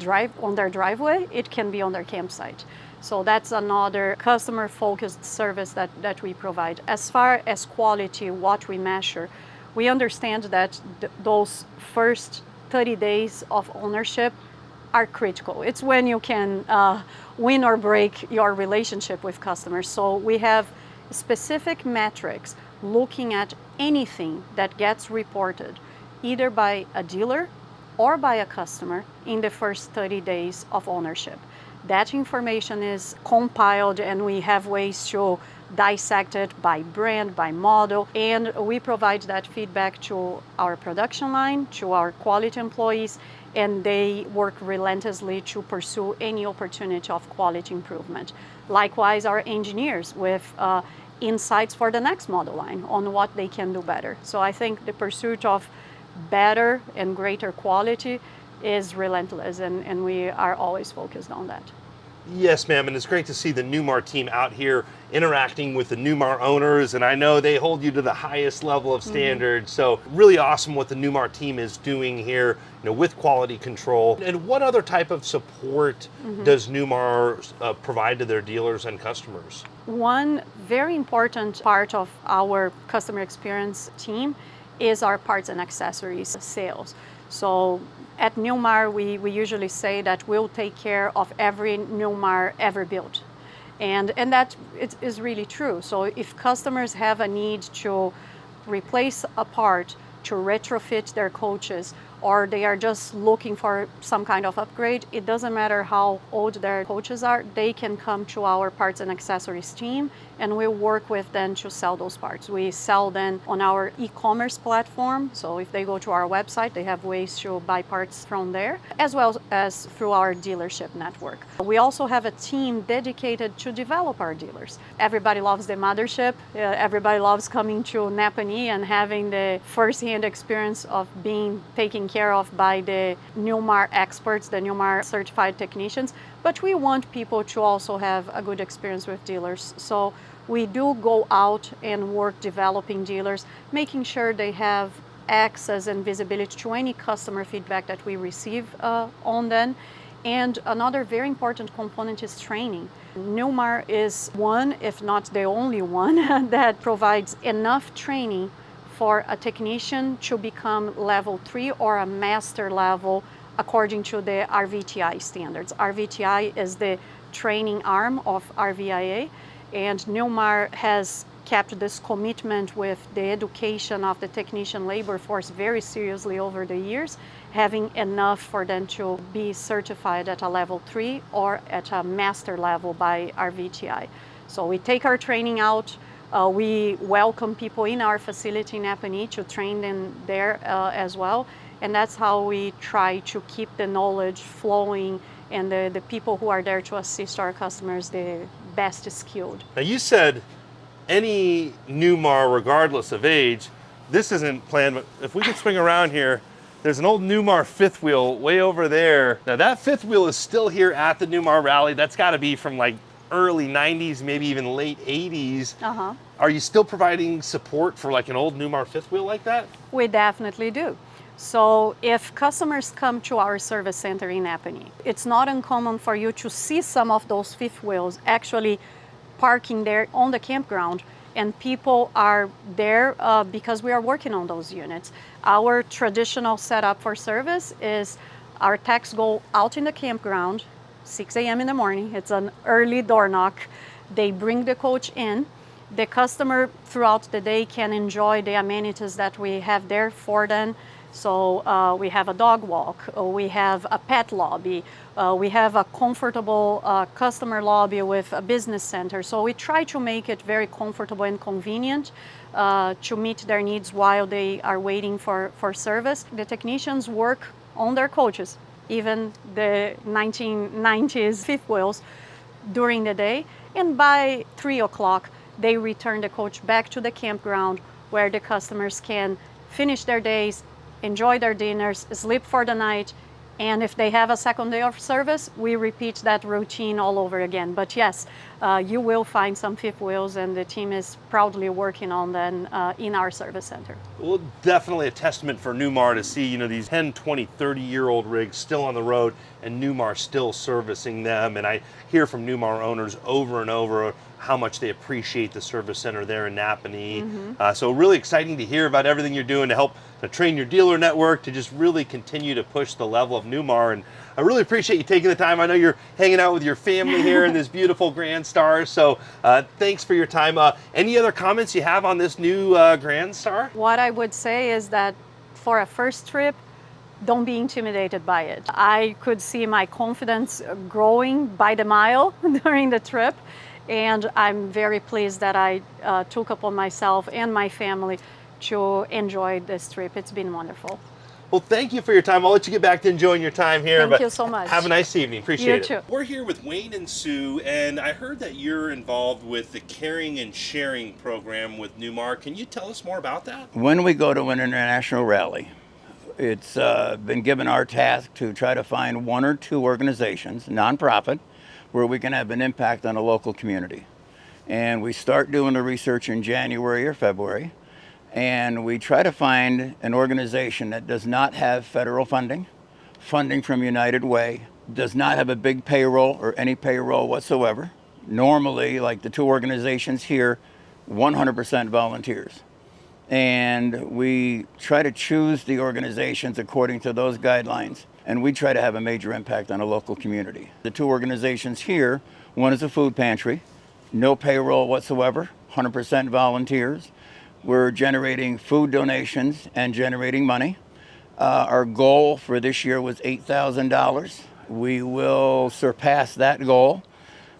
driveway, it can be on their campsite. So that's another customer-focused service that we provide. As far as quality, what we measure, we understand that those first 30 days of ownership are critical. It's when you can win or break your relationship with customers. So we have specific metrics looking at anything that gets reported either by a dealer or by a customer in the first 30 days of ownership. That information is compiled and we have ways to dissect it by brand, by model, and we provide that feedback to our production line, to our quality employees, and they work relentlessly to pursue any opportunity of quality improvement. Likewise, our engineers with insights for the next model line on what they can do better. So I think the pursuit of better and greater quality is relentless, and we are always focused on that. Yes, ma'am, and it's great to see the Newmar team out here interacting with the Newmar owners, and I know they hold you to the highest level of standards. So really awesome what the Newmar team is doing here, with quality control. And what other type of support does Newmar provide to their dealers and customers? One very important part of our customer experience team is our parts and accessories sales. So at Newmar, we usually say that we'll take care of every Newmar ever built. And that is really true. So if customers have a need to replace a part, to retrofit their coaches, or they are just looking for some kind of upgrade, it doesn't matter how old their coaches are, they can come to our parts and accessories team and we'll work with them to sell those parts. We sell them on our e-commerce platform, so if they go to our website, they have ways to buy parts from there, as well as through our dealership network. We also have a team dedicated to develop our dealers. Everybody loves the mothership, everybody loves coming to Napanee and having the first-hand experience of being taken care of by the Newmar experts, the Newmar certified technicians, but we want people to also have a good experience with dealers. So we do go out and work developing dealers, making sure they have access and visibility to any customer feedback that we receive on them. And another very important component is training. Newmar is one, if not the only one, that provides enough training for a technician to become level 3 or a master level according to the RVTI standards. RVTI is the training arm of RVIA, and Newmar has kept this commitment with the education of the technician labor force very seriously over the years, having enough for them to be certified at a level 3 or at a master level by RVTI. So we take our training out, we welcome people in our facility in Napanee to train them there as well. And that's how we try to keep the knowledge flowing and the people who are there to assist our customers the best skilled. Now you said any Newmar, regardless of age, this isn't planned, but if we could swing around here, there's an old Newmar fifth wheel way over there. Now that fifth wheel is still here at the Newmar Rally. That's gotta be from like early 90s, maybe even late 80s. Are you still providing support for like an old Newmar fifth wheel like that? We definitely do. So if customers come to our service center in Napanee, it's not uncommon for you to see some of those fifth wheels actually parking there on the campground, and people are there because we are working on those units. Our traditional setup for service is our techs go out in the campground, 6 a.m. in the morning, it's an early door knock, they bring the coach in, the customer throughout the day can enjoy the amenities that we have there for them. So we have a dog walk, we have a pet lobby, we have a comfortable customer lobby with a business center. So we try to make it very comfortable and convenient to meet their needs while they are waiting for service. The technicians work on their coaches, even the 1990s fifth wheels, during the day. And by 3 o'clock, they return the coach back to the campground where the customers can finish their days, enjoy their dinners, sleep for the night, and if they have a second day of service, we repeat that routine all over again. But yes, you will find some fifth wheels, and the team is proudly working on them in our service center. Well, definitely a testament for Newmar to see, these 10, 20, 30-year-old rigs still on the road, and Newmar still servicing them. And I hear from Newmar owners over and over how much they appreciate the service center there in Napanee. So really exciting to hear about everything you're doing to help to train your dealer network to just really continue to push the level of Newmar. And I really appreciate you taking the time. I know you're hanging out with your family here in this beautiful Grand Star. So thanks for your time. Any other comments you have on this new Grand Star? What I would say is that for a first trip, don't be intimidated by it. I could see my confidence growing by the mile during the trip. And I'm very pleased that I took upon myself and my family to enjoy this trip. It's been wonderful. Well, thank you for your time. I'll let you get back to enjoying your time here. Thank you so much. Have a nice evening. Appreciate it. You too. We're here with Wayne and Sue, and I heard that you're involved with the Caring and Sharing program with Newmar. Can you tell us more about that? When we go to an international rally, it's been given our task to try to find one or two organizations, nonprofit, where we can have an impact on a local community. And we start doing the research in January or February, and we try to find an organization that does not have federal funding from United Way, does not have a big payroll or any payroll whatsoever. Normally, like the two organizations here, 100% volunteers. And we try to choose the organizations according to those guidelines, and we try to have a major impact on a local community. The two organizations here, one is a food pantry, no payroll whatsoever, 100% volunteers. We're generating food donations and generating money. Our goal for this year was $8,000. We will surpass that goal.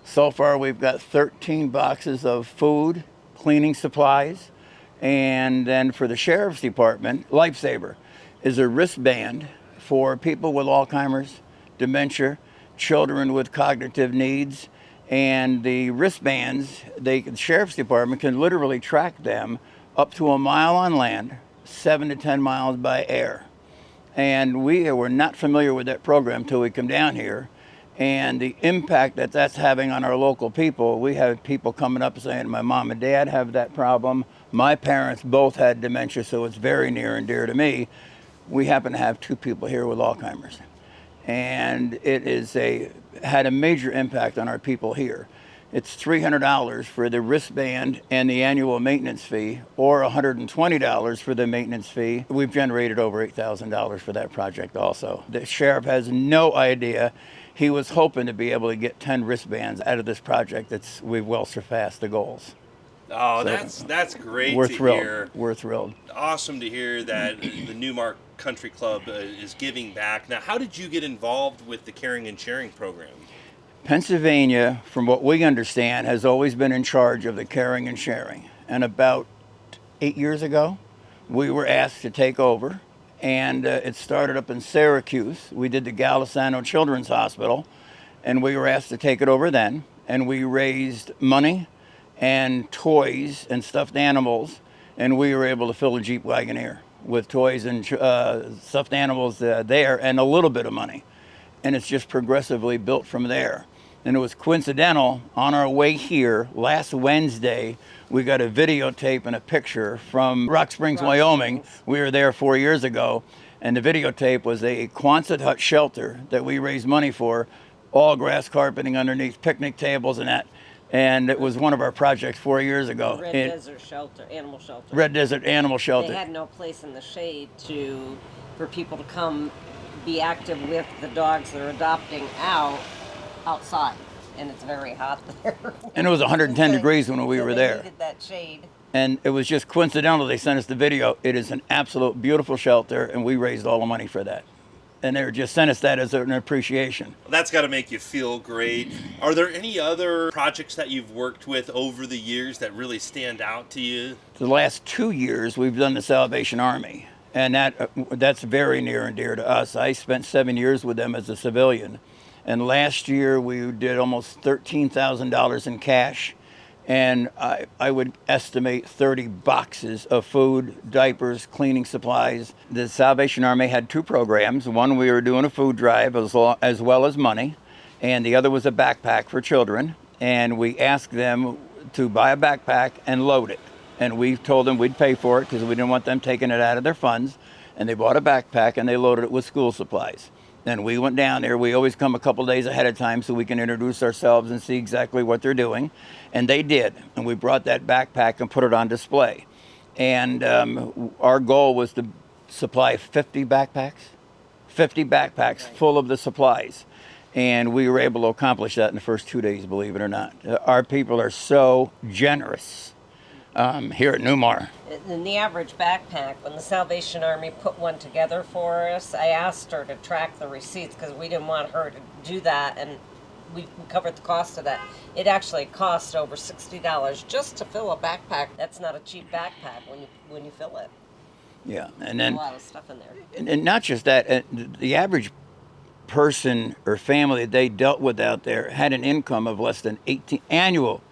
So far, we've got 13 boxes of food, cleaning supplies, and then for the Sheriff's Department, Lifesaver is a wristband for people with Alzheimer's, dementia, children with cognitive needs, and the wristbands, the Sheriff's Department can literally track them up to a mile on land, 7 to 10 miles by air. And we were not familiar with that program till we come down here. And the impact that that's having on our local people, we have people coming up saying, my mom and dad have that problem. My parents both had dementia, so it's very near and dear to me. We happen to have two people here with Alzheimer's. And it is had a major impact on our people here. It's $300 for the wristband and the annual maintenance fee, or $120 for the maintenance fee. We've generated over $8,000 for that project also. The sheriff has no idea. He was hoping to be able to get 10 wristbands out of this project. We've well surpassed the goals. Oh, so that's great we're to thrilled. hear. We're thrilled. Awesome to hear that the Newmar Country Club is giving back. Now, how did you get involved with the Caring and Sharing program? Pennsylvania, from what we understand, has always been in charge of the Caring and Sharing. And about 8 years ago, we were asked to take over. And it started up in Syracuse. We did the Galisano Children's Hospital, and we were asked to take it over then. And we raised money and toys and stuffed animals, and we were able to fill a Jeep Wagoneer with toys and stuffed animals there and a little bit of money. And it's just progressively built from there. And it was coincidental, on our way here last Wednesday, we got a videotape and a picture from Rock Springs, Wyoming. We were there 4 years ago, and the videotape was a Quonset hut shelter that we raised money for, all grass carpeting underneath, picnic tables and that. And it was one of our projects 4 years ago. Red Desert Shelter, Animal Shelter. Red Desert Animal Shelter. They had no place in the shade for people to come be active with the dogs they're adopting outside. And it's very hot there. And it was 110 degrees when we were there. They needed that shade. And it was just coincidental they sent us the video. It is an absolute beautiful shelter, and we raised all the money for that. And they just sent us that as an appreciation. That's got to make you feel great. Are there any other projects that you've worked with over the years that really stand out to you? The last 2 years, we've done the Salvation Army, and that's very near and dear to us. I spent 7 years with them as a civilian. And last year, we did almost $13,000 in cash. And I would estimate 30 boxes of food, diapers, cleaning supplies. The Salvation Army had two programs. One, we were doing a food drive as well as money. And the other was a backpack for children. And we asked them to buy a backpack and load it. And we told them we'd pay for it because we didn't want them taking it out of their funds. And they bought a backpack and they loaded it with school supplies. And we went down there. We always come a couple days ahead of time so we can introduce ourselves and see exactly what they're doing. And they did. And we brought that backpack and put it on display. And our goal was to supply 50 backpacks full of the supplies. And we were able to accomplish that in the first 2 days, believe it or not. Our people are so generous here at Newmar. In the average backpack, when the Salvation Army put one together for us, I asked her to track the receipts because we didn't want her to do that, and we covered the cost of that. It actually cost over $60 just to fill a backpack. That's not a cheap backpack when you fill it. Yeah, and then a lot of stuff in there. And not just that, the average person or family that they dealt with out there had an income of less than annual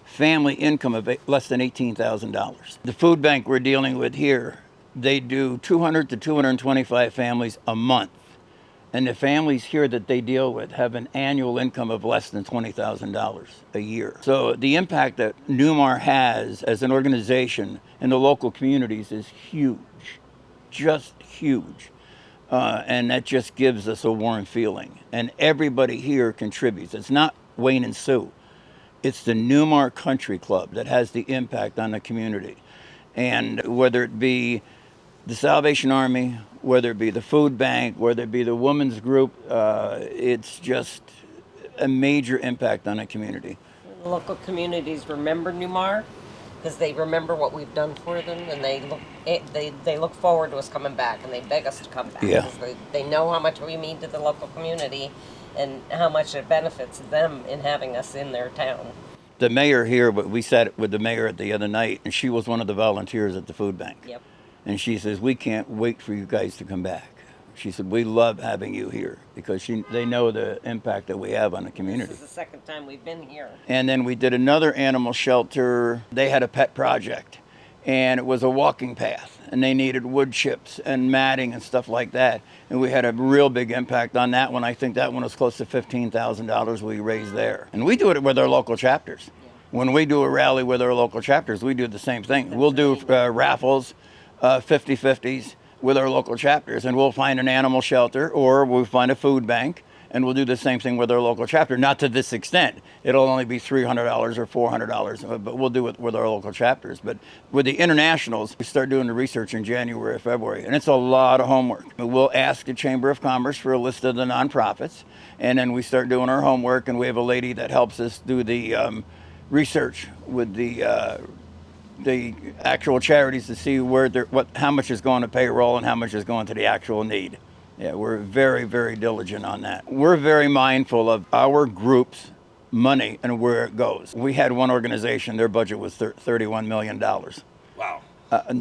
family income of less than $18,000. The food bank we're dealing with here, they do 200 to 225 families a month. And the families here that they deal with have an annual income of less than $20,000 a year. So the impact that Newmar has as an organization in the local communities is huge, just huge. And that just gives us a warm feeling. And everybody here contributes. It's not Wayne and Sue. It's the Newmar Country Club that has the impact on the community. And whether it be the Salvation Army, whether it be the food bank, whether it be the women's group, it's just a major impact on the community. Local communities remember Newmar because they remember what we've done for them, and they look forward to us coming back, and they beg us to come back. Yeah. They know how much we mean to the local community and how much it benefits them in having us in their town. The mayor here, we sat with the mayor the other night, and she was one of the volunteers at the food bank. Yep. And she says, we can't wait for you guys to come back. She said, we love having you here because they know the impact that we have on the community. This is the second time we've been here. And then we did another animal shelter. They had a pet project, and it was a walking path, and they needed wood chips and matting and stuff like that. And we had a real big impact on that one. I think that one was close to $15,000 we raised there. And we do it with our local chapters. When we do a rally with our local chapters, we do the same thing. We'll do raffles, 50-50s with our local chapters, and we'll find an animal shelter or we'll find a food bank, and we'll do the same thing with our local chapter. Not to this extent. It'll only be $300 or $400, but we'll do it with our local chapters. But with the internationals, we start doing the research in January or February, and it's a lot of homework. We'll ask the Chamber of Commerce for a list of the nonprofits, and then we start doing our homework, and we have a lady that helps us do the research with the actual charities to see how much is going to payroll and how much is going to the actual need. Yeah, we're very, very diligent on that. We're very mindful of our group's money and where it goes. We had one organization, their budget was $31 million. Wow.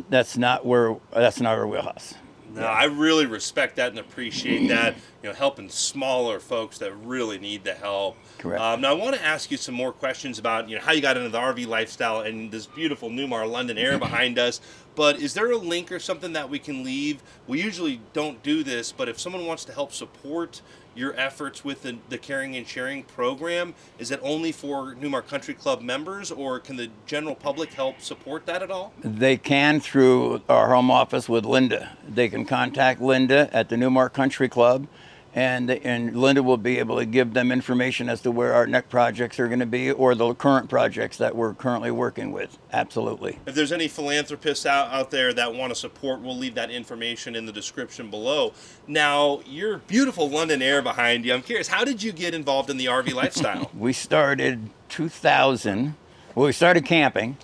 That's not our wheelhouse. No, I really respect that and appreciate that. Helping smaller folks that really need the help. Correct. Now, I want to ask you some more questions about how you got into the RV lifestyle and this beautiful Newmar London Aire behind us. But is there a link or something that we can leave? We usually don't do this, but if someone wants to help support your efforts with the Caring and Sharing program, is it only for Newmar Country Club members, or can the general public help support that at all? They can through our home office with Linda. They can contact Linda at the Newmar Country Club, and Linda will be able to give them information as to where our next projects are going to be or the current projects that we're currently working with. Absolutely. If there's any philanthropists out there that want to support, we'll leave that information in the description below. Now, your beautiful London Aire behind you, I'm curious, how did you get involved in the RV lifestyle? We started 2000. Well, we started camping,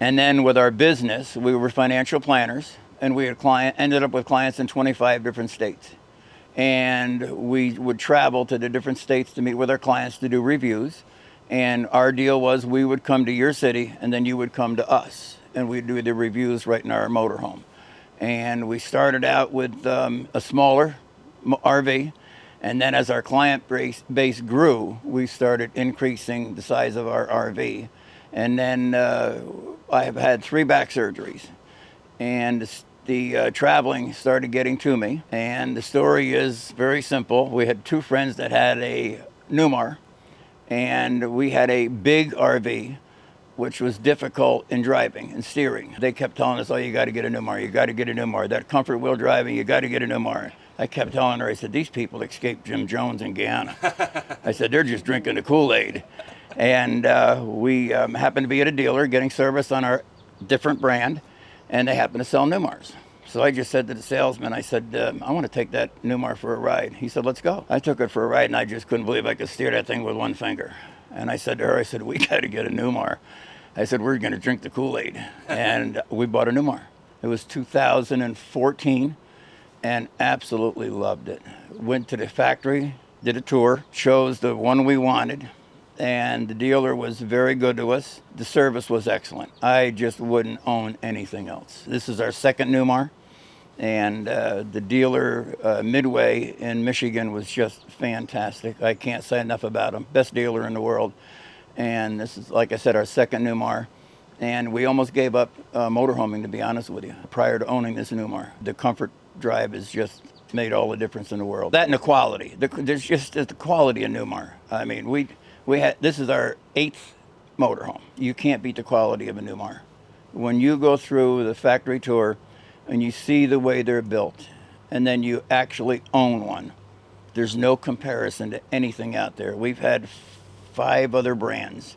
and then with our business, we were financial planners, and we ended up with clients in 25 different states. And we would travel to the different states to meet with our clients to do reviews. And our deal was we would come to your city and then you would come to us. And we'd do the reviews right in our motorhome. And we started out with a smaller RV. And then as our client base grew, we started increasing the size of our RV. And then I have had 3 back surgeries. And the traveling started getting to me, and the story is very simple. We had 2 friends that had a Newmar, and we had a big RV, which was difficult in driving and steering. They kept telling us, oh, you got to get a Newmar, you got to get a Newmar. That comfort wheel driving, you got to get a Newmar. I kept telling her, I said, these people escaped Jim Jones in Guyana. I said, they're just drinking the Kool-Aid. And we happened to be at a dealer getting service on our different brand, and they happened to sell Newmars. So I just said to the salesman, I said, I want to take that Newmar for a ride. He said, let's go. I took it for a ride, and I just couldn't believe I could steer that thing with one finger. And I said to her, I said, we got to get a Newmar. I said, we're going to drink the Kool-Aid. And we bought a Newmar. It was 2014, and absolutely loved it. Went to the factory, did a tour, chose the one we wanted, and the dealer was very good to us. The service was excellent. I just wouldn't own anything else. This is our second Newmar. And the dealer, Midway in Michigan, was just fantastic. I can't say enough about him. Best dealer in the world. And this is, like I said, our second Newmar. And we almost gave up motorhoming, to be honest with you, prior to owning this Newmar. The comfort drive has just made all the difference in the world. That and the quality. There's just the quality of Newmar. I mean, this is our 8th motorhome. You can't beat the quality of a Newmar. When you go through the factory tour, and you see the way they're built, and then you actually own one, there's no comparison to anything out there. We've had 5 other brands,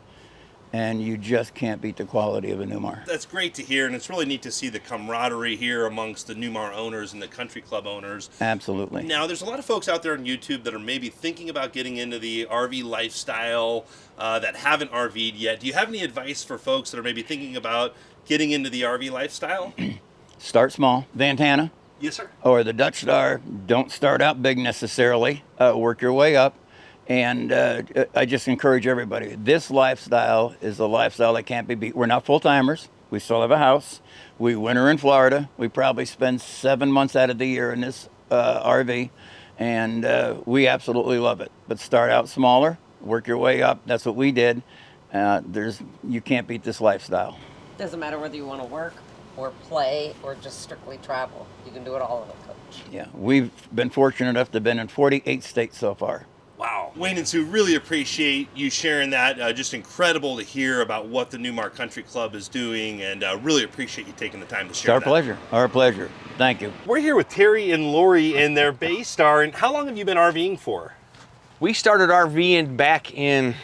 and you just can't beat the quality of a Newmar. That's great to hear, and it's really neat to see the camaraderie here amongst the Newmar owners and the Country Club owners. Absolutely. Now, there's a lot of folks out there on YouTube that are maybe thinking about getting into the RV lifestyle that haven't RV'd yet. Do you have any advice for folks that are maybe thinking about getting into the RV lifestyle? Start small. Vantana. Yes, sir. Or the Dutch Star. Don't start out big necessarily. Work your way up. And I just encourage everybody. This lifestyle is a lifestyle that can't be beat. We're not full-timers. We still have a house. We winter in Florida. We probably spend 7 months out of the year in this RV. And we absolutely love it. But start out smaller. Work your way up. That's what we did. You can't beat this lifestyle. Doesn't matter whether you want to work or play or just strictly travel. You can do it all in a coach. Yeah, we've been fortunate enough to have been in 48 states so far. Wow. Wayne and Sue, really appreciate you sharing that. Just incredible to hear about what the Newmar Country Club is doing, and really appreciate you taking the time to share that. It's our pleasure. Our pleasure. Thank you. We're here with Terry and Lori in their Baystar, and how long have you been RVing for? We started RVing back in,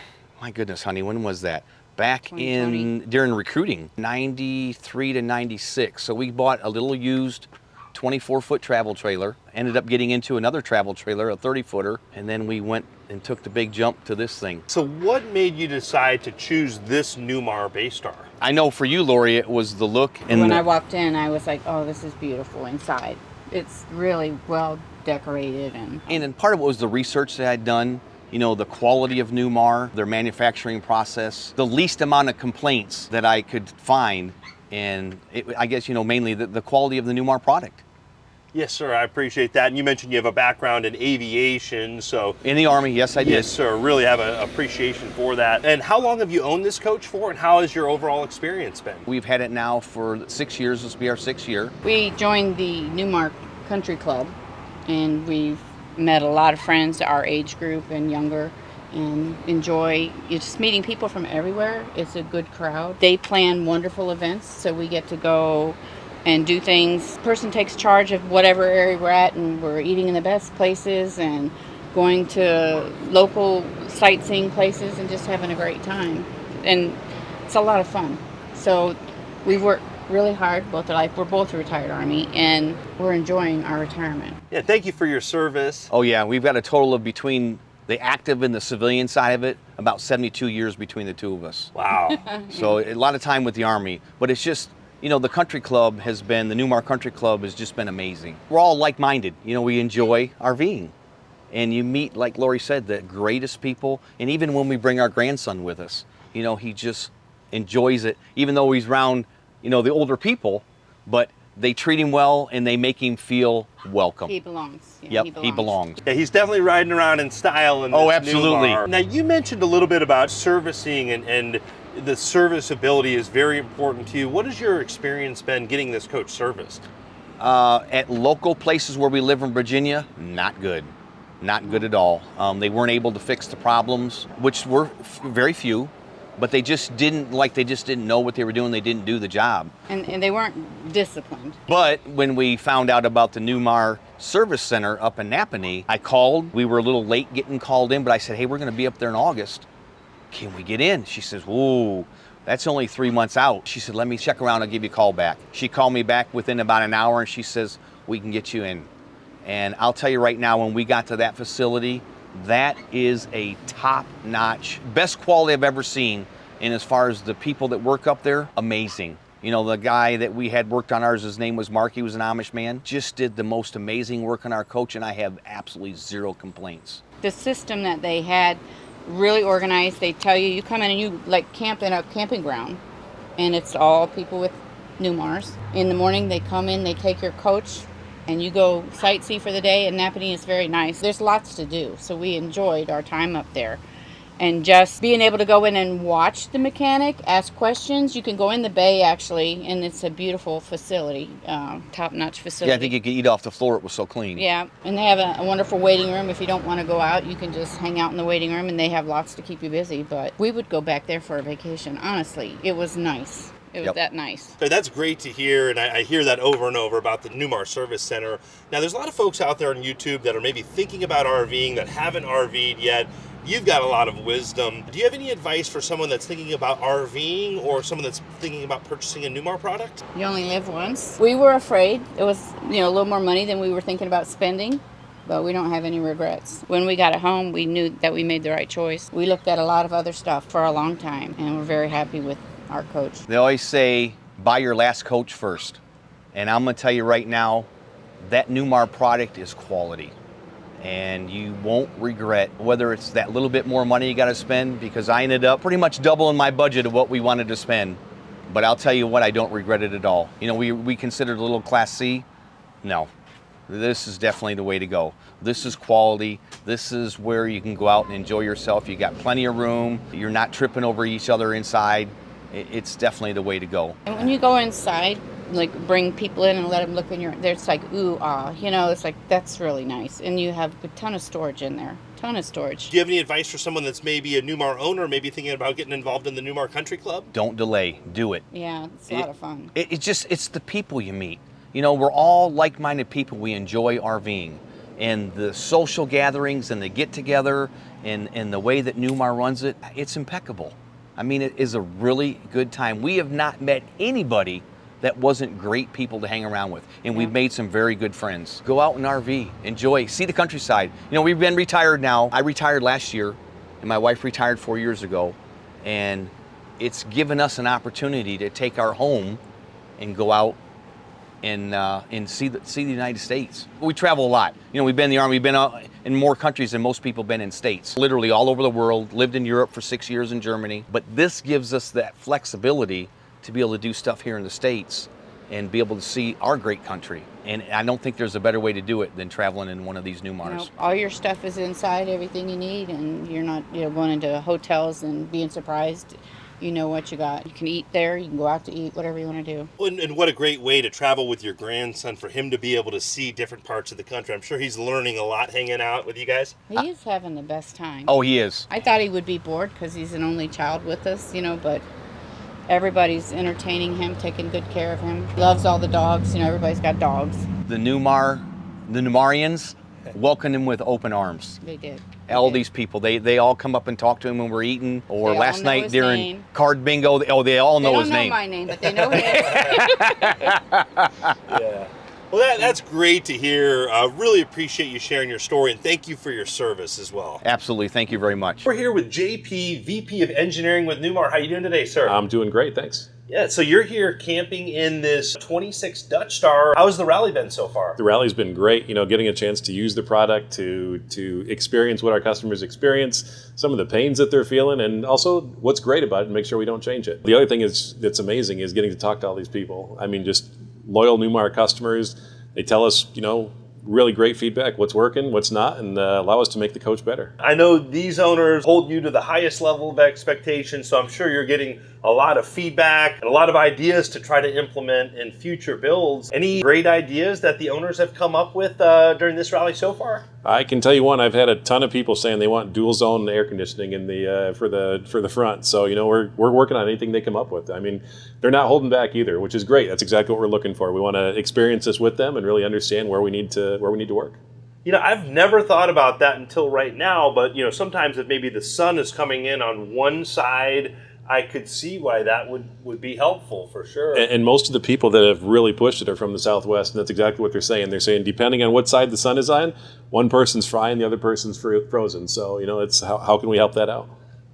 my goodness, honey, when was that? Back during recruiting, 93 to 96. So we bought a little used 24-foot travel trailer, ended up getting into another travel trailer, a 30-footer, and then we went and took the big jump to this thing. So what made you decide to choose this Newmar Baystar? I know for you, Lori, it was the look. And when I walked in, I was like, oh, this is beautiful inside. It's really well decorated. And part of it was the research that I'd done. You know, the quality of Newmar, their manufacturing process, the least amount of complaints that I could find, and I guess, you know, mainly the quality of the Newmar product. Yes, sir, I appreciate that. And you mentioned you have a background in aviation, so... In the Army, yes, I did. Yes, sir, really have an appreciation for that. And how long have you owned this coach for, and how has your overall experience been? We've had it now for 6 years. This will be our 6th year. We joined the Newmar Country Club, and we've met a lot of friends our age group and younger, and enjoy just meeting people from everywhere. It's a good crowd. They plan wonderful events, so we get to go and do things. Person takes charge of whatever area we're at, and we're eating in the best places and going to local sightseeing places and just having a great time. And it's a lot of fun. So we work really hard, both our life. We're both retired Army, and we're enjoying our retirement. Yeah, thank you for your service. Oh yeah, we've got a total of between the active and the civilian side of it, about 72 years between the two of us. Wow. So a lot of time with the Army, but it's just, you know, the Country Club the Newmar Country Club has just been amazing. We're all like-minded. You know, we enjoy RVing. And you meet, like Lori said, the greatest people. And even when we bring our grandson with us, you know, he just enjoys it, even though he's around, you know, the older people, but they treat him well and they make him feel welcome. He belongs. Yeah, yep, he belongs. Yeah, he's definitely riding around in style in this absolutely. Newmar. Now, you mentioned a little bit about servicing, and the serviceability is very important to you. What has your experience been getting this coach serviced? At local places where we live in Virginia, not good. Not good at all. They weren't able to fix the problems, which were very few. But they just didn't know what they were doing. They didn't do the job. And they weren't disciplined. But when we found out about the Newmar Service Center up in Napanee. I called. We were a little late getting called in, but I said, hey, we're going to be up there in August. Can we get in? She says, whoa, that's only 3 months out. She said, let me check around. I'll give you a call back. She called me back within about an hour, and she says, we can get you in. And I'll tell you right now, when we got to that facility, that is a top-notch, best quality I've ever seen. And as far as the people that work up there, amazing. You know, the guy that we had worked on ours, his name was Mark, he was an Amish man, just did the most amazing work on our coach, and I have absolutely zero complaints. The system that they had, really organized. They tell you, you come in and you like camp in a camping ground, and it's all people with Newmars. In the morning they come in, they take your coach, and you go sightsee for the day, and Napanee is very nice. There's lots to do, so we enjoyed our time up there. And just being able to go in and watch the mechanic, ask questions. You can go in the bay, actually, and it's a beautiful facility, top-notch facility. Yeah, I think you could eat off the floor. It was so clean. Yeah, and they have a wonderful waiting room. If you don't want to go out, you can just hang out in the waiting room, and they have lots to keep you busy. But we would go back there for a vacation. Honestly, it was nice. It was that nice. So that's great to hear, and I hear that over and over about the Newmar Service Center. Now, there's a lot of folks out there on YouTube that are maybe thinking about RVing that haven't RV'd yet. You've got a lot of wisdom. Do you have any advice for someone that's thinking about RVing or someone that's thinking about purchasing a Newmar product? You only live once. We were afraid. It was, a little more money than we were thinking about spending, but we don't have any regrets. When we got it home, we knew that we made the right choice. We looked at a lot of other stuff for a long time, and we're very happy with our coach. They always say, buy your last coach first. And I'm going to tell you right now, that Newmar product is quality. And you won't regret whether it's that little bit more money you got to spend, because I ended up pretty much doubling my budget of what we wanted to spend. But I'll tell you what, I don't regret it at all. We considered a little Class C. No, this is definitely the way to go. This is quality. This is where you can go out and enjoy yourself. You got plenty of room. You're not tripping over each other inside. It's definitely the way to go. And when you go inside, like bring people in and let them look in your, there's like, ooh, ah, it's like, that's really nice. And you have a ton of storage in there, ton of storage. Do you have any advice for someone that's maybe a Newmar owner, maybe thinking about getting involved in the Newmar Country Club? Don't delay, do it. Yeah, it's a lot of fun. It's the people you meet. We're all like-minded people. We enjoy RVing. And the social gatherings and the get-together and the way that Newmar runs it, it's impeccable. I mean, it is a really good time. We have not met anybody that wasn't great people to hang around with. And we've made some very good friends. Go out and RV, enjoy, see the countryside. We've been retired now. I retired last year, and my wife retired 4 years ago. And it's given us an opportunity to take our home and go out and see the United States. We travel a lot. We've been in the Army, we've been out in more countries than most people have been in states. Literally all over the world, lived in Europe for 6 years in Germany. But this gives us that flexibility to be able to do stuff here in the States and be able to see our great country. And I don't think there's a better way to do it than traveling in one of these Newmars. All your stuff is inside, everything you need, and you're not going into hotels and being surprised. You know what you got. You can eat there, you can go out to eat, whatever you want to do. And what a great way to travel with your grandson, for him to be able to see different parts of the country. I'm sure he's learning a lot hanging out with you guys. He is having the best time. Oh, he is. I thought he would be bored because he's an only child with us, but everybody's entertaining him, taking good care of him. He loves all the dogs, everybody's got dogs. The Newmarians welcomed him with open arms. They did. All these people, they all come up and talk to him when we're eating, or last night during card bingo. They all know his name. They don't know my name, but they know his. Yeah. Well, that's great to hear. Really appreciate you sharing your story, and thank you for your service as well. Absolutely. Thank you very much. We're here with JP, VP of Engineering with Newmar. How you doing today, sir? I'm doing great, thanks. Yeah, so you're here camping in this 26 Dutch Star. How's the rally been so far? The rally's been great, getting a chance to use the product, to experience what our customers experience, some of the pains that they're feeling, and also what's great about it and make sure we don't change it. The other thing that's amazing is getting to talk to all these people. I mean, just loyal Newmar customers. They tell us, really great feedback, what's working, what's not, and allow us to make the coach better. I know these owners hold you to the highest level of expectation, so I'm sure you're getting a lot of feedback and a lot of ideas to try to implement in future builds. Any great ideas that the owners have come up with during this rally so far? I can tell you one. I've had a ton of people saying they want dual zone air conditioning in the for the front. So we're working on anything they come up with. I mean, they're not holding back either, which is great. That's exactly what we're looking for. We want to experience this with them and really understand where we need to work. I've never thought about that until right now, but sometimes if maybe the sun is coming in on one side, I could see why that would be helpful for sure. And most of the people that have really pushed it are from the Southwest, and that's exactly what they're saying. They're saying depending on what side the sun is on, one person's frying, the other person's frozen. So it's how can we help that out?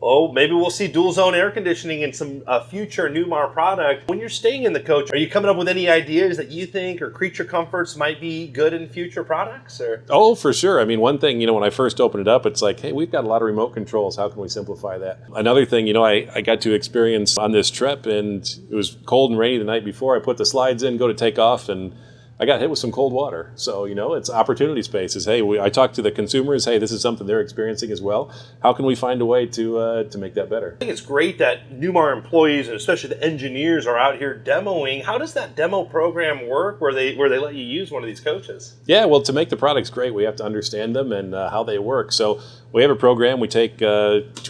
Oh, maybe we'll see dual zone air conditioning in some future Newmar product. When you're staying in the coach, are you coming up with any ideas that you think or creature comforts might be good in future products? Or? Oh, for sure. I mean, one thing, when I first opened it up, it's like, hey, we've got a lot of remote controls. How can we simplify that? Another thing, I got to experience on this trip, and it was cold and rainy the night before. I put the slides in, go to take off, and I got hit with some cold water. So, it's opportunity spaces. Hey, I talked to the consumers. Hey, this is something they're experiencing as well. How can we find a way to make that better? I think it's great that Newmar employees, and especially the engineers, are out here demoing. How does that demo program work where they let you use one of these coaches? Yeah, well, to make the products great, we have to understand them and how they work. So we have a program. We take 2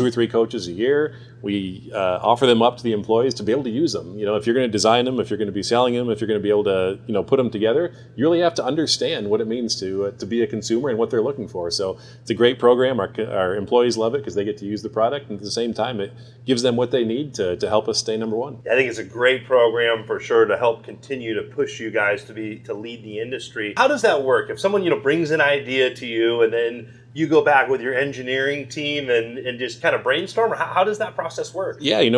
or 3 coaches a year. We offer them up to the employees to be able to use them. If you're going to design them, if you're going to be selling them, if you're going to be able to, put them together, you really have to understand what it means to be a consumer and what they're looking for. So it's a great program. Our employees love it because they get to use the product, and at the same time, it gives them what they need to help us stay number one. I think it's a great program for sure to help continue to push you guys to lead the industry. How does that work? If someone brings an idea to you and then you go back with your engineering team and just kind of brainstorm? How does that process work? Yeah, a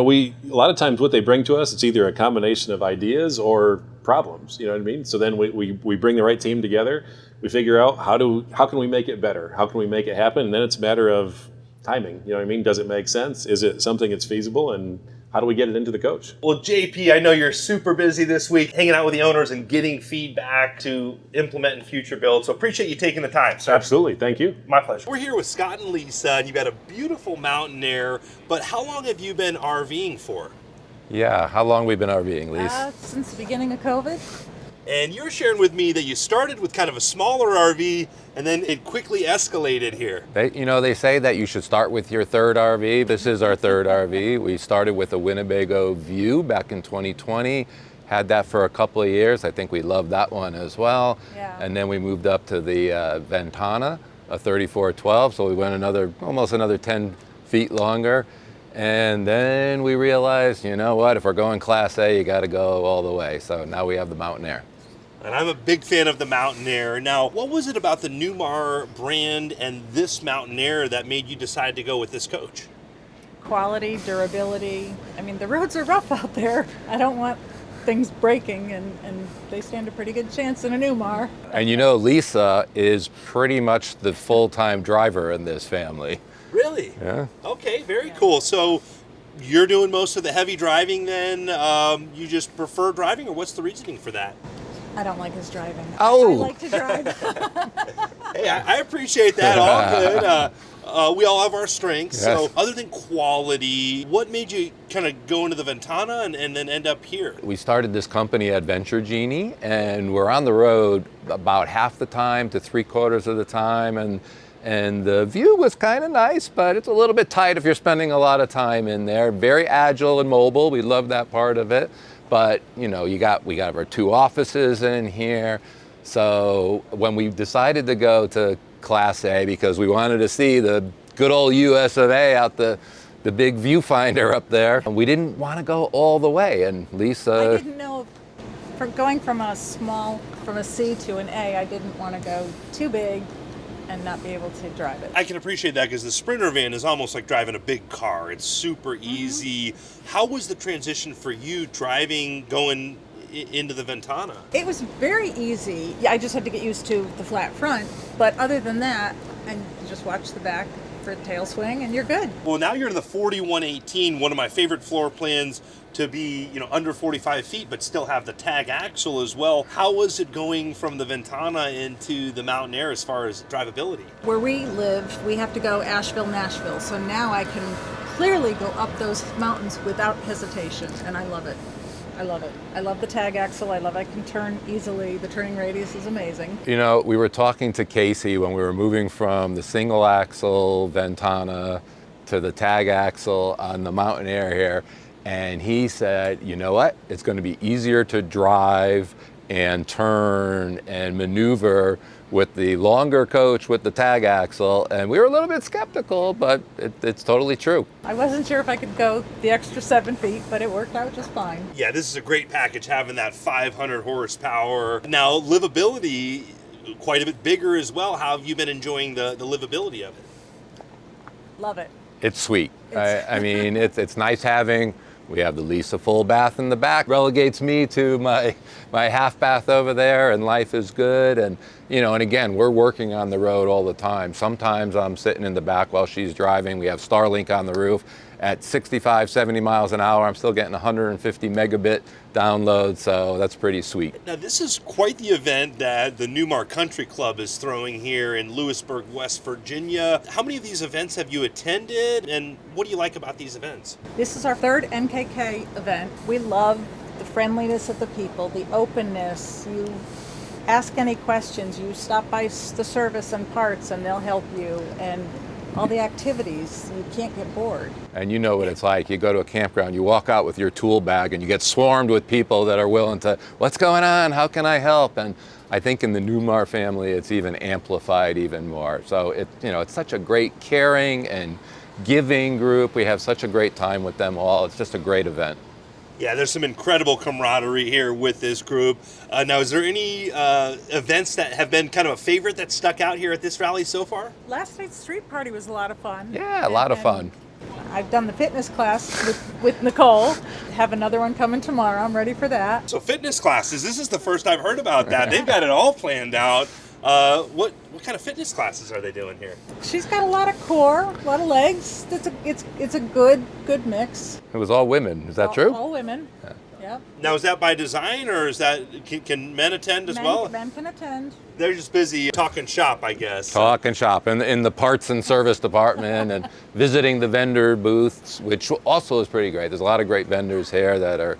lot of times what they bring to us, it's either a combination of ideas or problems, you know what I mean? So then we bring the right team together, we figure out how can we make it better? How can we make it happen? And then it's a matter of timing, you know what I mean? Does it make sense? Is it something that's feasible? And how do we get it into the coach? Well, JP, I know you're super busy this week hanging out with the owners and getting feedback to implement in future builds. So appreciate you taking the time, sir. Absolutely. Thank you. My pleasure. We're here with Scott and Lisa, and you've got a beautiful mountain Aire, but how long have you been RVing for? Yeah, how long have we been RVing, Lisa? Since the beginning of COVID. And you're sharing with me that you started with kind of a smaller RV and then it quickly escalated here. They say that you should start with your third RV. This is our third RV. We started with a Winnebago View back in 2020. Had that for a couple of years. I think we loved that one as well. Yeah. And then we moved up to the Ventana, a 3412. So we went almost another 10 feet longer. And then we realized, if we're going Class A, you got to go all the way. So now we have the Mountain Aire. And I'm a big fan of the Mountain Aire. Now, what was it about the Newmar brand and this Mountain Aire that made you decide to go with this coach? Quality, durability. I mean, the roads are rough out there. I don't want things breaking, and they stand a pretty good chance in a Newmar. And Lisa is pretty much the full-time driver in this family. Really? Yeah. Okay, very cool. So you're doing most of the heavy driving then? You just prefer driving, or what's the reasoning for that? I don't like his driving. Oh! I like to drive. Hey, I appreciate that. All good. We all have our strengths. Yes. So other than quality, what made you kind of go into the Ventana and then end up here? We started this company, Adventure Genie, and we're on the road about half the time to 3/4 of the time. And the view was kind of nice, but it's a little bit tight if you're spending a lot of time in there. Very agile and mobile. We love that part of it. But, we got our 2 offices in here. So when we decided to go to Class A, because we wanted to see the good old US of A out the big viewfinder up there, we didn't want to go all the way. And Lisa... I didn't know, going from a C to an A, I didn't want to go too big and not be able to drive it. I can appreciate that because the Sprinter van is almost like driving a big car. It's super easy. How was the transition for you going into the Ventana? It was very easy. Yeah, I just had to get used to the flat front. But other than that, and just watch the back for tail swing and you're good. Well, now you're in the 4118, one of my favorite floor plans to be, under 45 feet, but still have the tag axle as well. How was it going from the Ventana into the Mountain Aire as far as drivability? Where we live, we have to go Asheville, Nashville. So now I can clearly go up those mountains without hesitation, and I love it. I love it. I love the tag axle. I love I can turn easily. The turning radius is amazing. You know, we were talking to Casey when we were moving from the single axle Ventana to the tag axle on the Mountain Aire here, and he said, you know what, it's going to be easier to drive and turn and maneuver with the longer coach with the tag axle, and we were a little bit skeptical, but it's totally true. I wasn't sure if I could go the extra 7 feet, but it worked out just fine. Yeah, this is a great package, having that 500 horsepower. Now, livability, quite a bit bigger as well. How have you been enjoying the livability of it? Love it. It's sweet. I mean, it's nice having, we have the Lisa full bath in the back, relegates me to my half bath over there, and life is good. And, you know, and again, we're working on the road all the time. Sometimes I'm sitting in the back while she's driving. We have Starlink on the roof. At 65, 70 miles an hour, I'm still getting 150 megabit download, so that's pretty sweet. Now, this is quite the event that the Newmar Country Club is throwing here in Lewisburg, West Virginia. How many of these events have you attended, and what do you like about these events? This is our third NKK event. We love the friendliness of the people, the openness. You ask any questions, you stop by the service and parts and they'll help you, and all the activities, you can't get bored. And you know what it's like. You go to a campground, you walk out with your tool bag, and you get swarmed with people that are willing to, what's going on? How can I help? And I think in the Newmar family, it's even amplified even more. So it's such a great caring and giving group. We have such a great time with them all. It's just a great event. Yeah, there's some incredible camaraderie here with this group. Now, is there any events that have been kind of a favorite that stuck out here at this rally so far? Last night's street party was a lot of fun. Yeah, a lot of fun. I've done the fitness class with Nicole. Have another one coming tomorrow. I'm ready for that. So fitness classes, this is the first I've heard about that. They've got it all planned out. What kind of fitness classes are they doing here? She's got a lot of core, a lot of legs. It's a good mix. It was all women. Is that true? All women. Yeah. Yep. Now, is that by design, or is that can men attend as well? Men can attend. They're just busy talking shop, I guess. Talking shop in the parts and service department and visiting the vendor booths, which also is pretty great. There's a lot of great vendors here that are,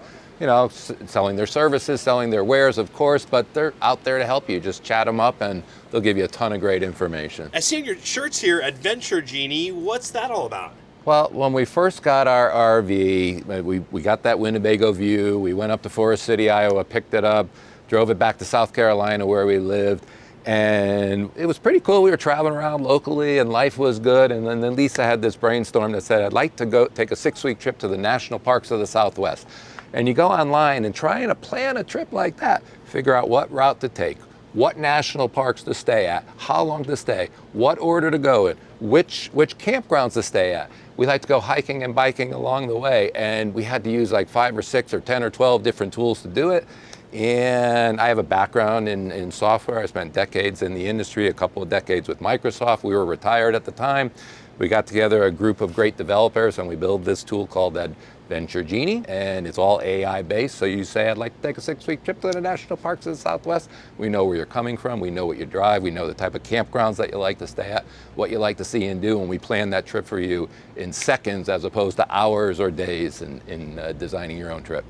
selling their services, selling their wares, of course, but they're out there to help you. Just chat them up and they'll give you a ton of great information. I see on your shirts here, Adventure Genie. What's that all about? Well, when we first got our RV, we got that Winnebago view. We went up to Forest City, Iowa, picked it up, drove it back to South Carolina where we lived. And it was pretty cool. We were traveling around locally and life was good. And then Lisa had this brainstorm that said, I'd like to go take a 6-week trip to the national parks of the Southwest. And you go online and trying to plan a trip like that, figure out what route to take, what national parks to stay at, how long to stay, what order to go in, which campgrounds to stay at. We like to go hiking and biking along the way, and we had to use like 5 or 6 or 10 or 12 different tools to do it. And I have a background in software. I spent decades in the industry, a couple of decades with Microsoft. We were retired at the time. We got together a group of great developers and we built this tool called Adventure Genie, and it's all AI based. So you say, I'd like to take a 6-week trip to the national parks of the Southwest. We know where you're coming from. We know what you drive. We know the type of campgrounds that you like to stay at, what you like to see and do. And we plan that trip for you in seconds as opposed to hours or days in designing your own trip.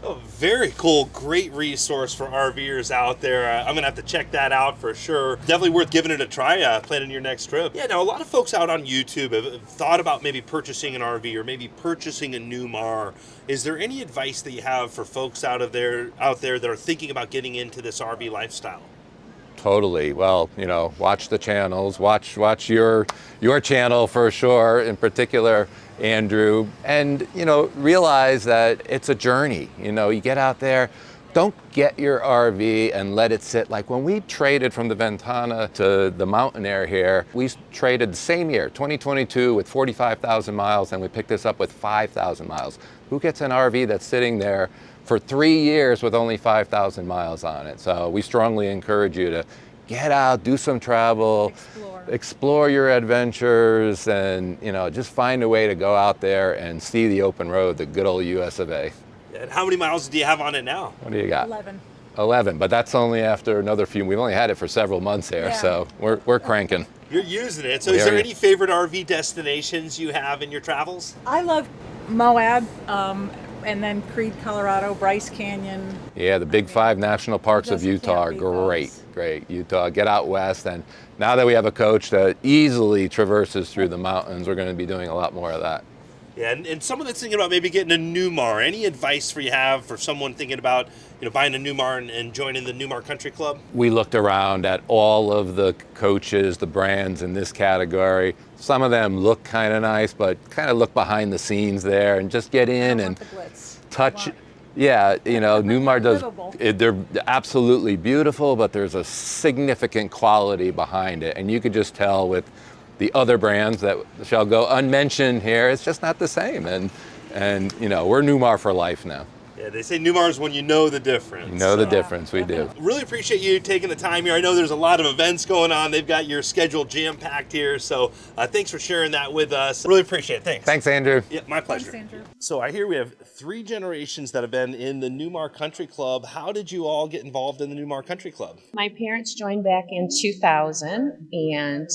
Oh, very cool. Great resource for RVers out there. I'm going to have to check that out for sure. Definitely worth giving it a try, planning your next trip. Yeah, now a lot of folks out on YouTube have thought about maybe purchasing an RV or maybe purchasing a Newmar. Is there any advice that you have for folks out there that are thinking about getting into this RV lifestyle? Totally. Well, watch the channels, watch your channel for sure, in particular, Andrew, and, realize that it's a journey. You get out there, don't get your RV and let it sit. Like when we traded from the Ventana to the Mountain Aire here, we traded the same year, 2022, with 45,000 miles, and we picked this up with 5,000 miles. Who gets an RV that's sitting there for 3 years with only 5,000 miles on it? So we strongly encourage you to get out, do some travel, explore your adventures, and just find a way to go out there and see the open road, the good old US of A. And how many miles do you have on it now? What do you got? 11. 11, but that's only after another few. We've only had it for several months here, so we're cranking. You're using it. So is there any favorite RV destinations you have in your travels? I love Moab. And then Creed, Colorado, Bryce Canyon. Yeah, the big 5 national parks of just Utah are can't beat great, those. great. Utah, get out west. And now that we have a coach that easily traverses through the mountains, we're going to be doing a lot more of that. Yeah, and someone that's thinking about maybe getting a Newmar, any advice you have for someone thinking about, buying a Newmar and joining the Newmar Country Club? We looked around at all of the coaches, the brands in this category. Some of them look kind of nice, but kind of look behind the scenes there and just get in and touch. Yeah, Newmar does, they're absolutely beautiful, but there's a significant quality behind it. And you could just tell with the other brands that shall go unmentioned here, it's just not the same. And we're Newmar for life now. Yeah, they say Newmar's when you know the difference. You know the difference, we do. Really appreciate you taking the time here. I know there's a lot of events going on. They've got your schedule jam-packed here, so thanks for sharing that with us. Really appreciate it. Thanks. Thanks, Andrew. Yeah, my pleasure. Thanks, Andrew. So I hear we have 3 generations that have been in the Newmar Country Club. How did you all get involved in the Newmar Country Club? My parents joined back in 2000, and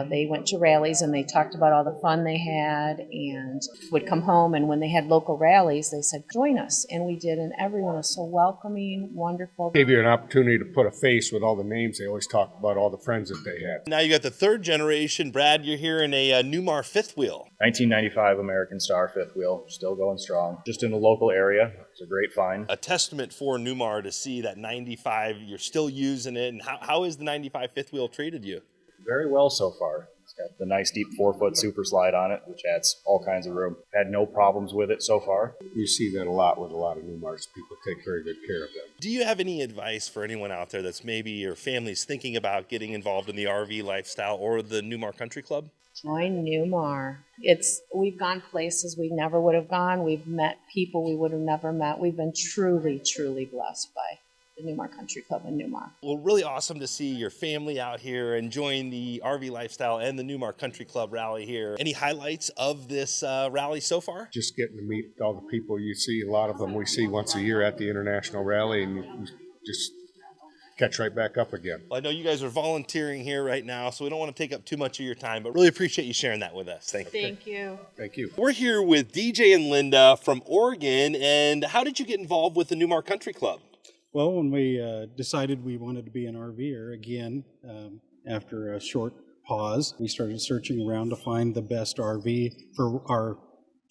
they went to rallies and they talked about all the fun they had and would come home, and when they had local rallies, they said, join us. And we did, and everyone was so welcoming, wonderful. Gave you an opportunity to put a face with all the names. They always talk about all the friends that they had. Now you got the 3rd generation. Brad, you're here in a Newmar 5th wheel. 1995 American Star 5th wheel, still going strong. Just in the local area. It's a great find. A testament for Newmar to see that 95, you're still using it. And how has the 95 5th wheel treated you? Very well so far. It's got the nice deep 4-foot super slide on it, which adds all kinds of room. Had no problems with it so far. You see that a lot with a lot of Newmars. People take very good care of them. Do you have any advice for anyone out there that's maybe your family's thinking about getting involved in the RV lifestyle or the Newmar Country Club? Join Newmar. We've gone places we never would have gone. We've met people we would have never met. We've been truly, truly blessed by the Newmar Country Club in Newmar. Well, really awesome to see your family out here enjoying the RV lifestyle and the Newmar Country Club rally here. Any highlights of this rally so far? Just getting to meet all the people you see. A lot of them we see once a year at the International Rally, and you just catch right back up again. Well, I know you guys are volunteering here right now, so we don't want to take up too much of your time, but really appreciate you sharing that with us. Thank you. Thank you. Thank you. We're here with DJ and Linda from Oregon, and how did you get involved with the Newmar Country Club? Well, when we decided we wanted to be an RVer again, after a short pause, we started searching around to find the best RV for our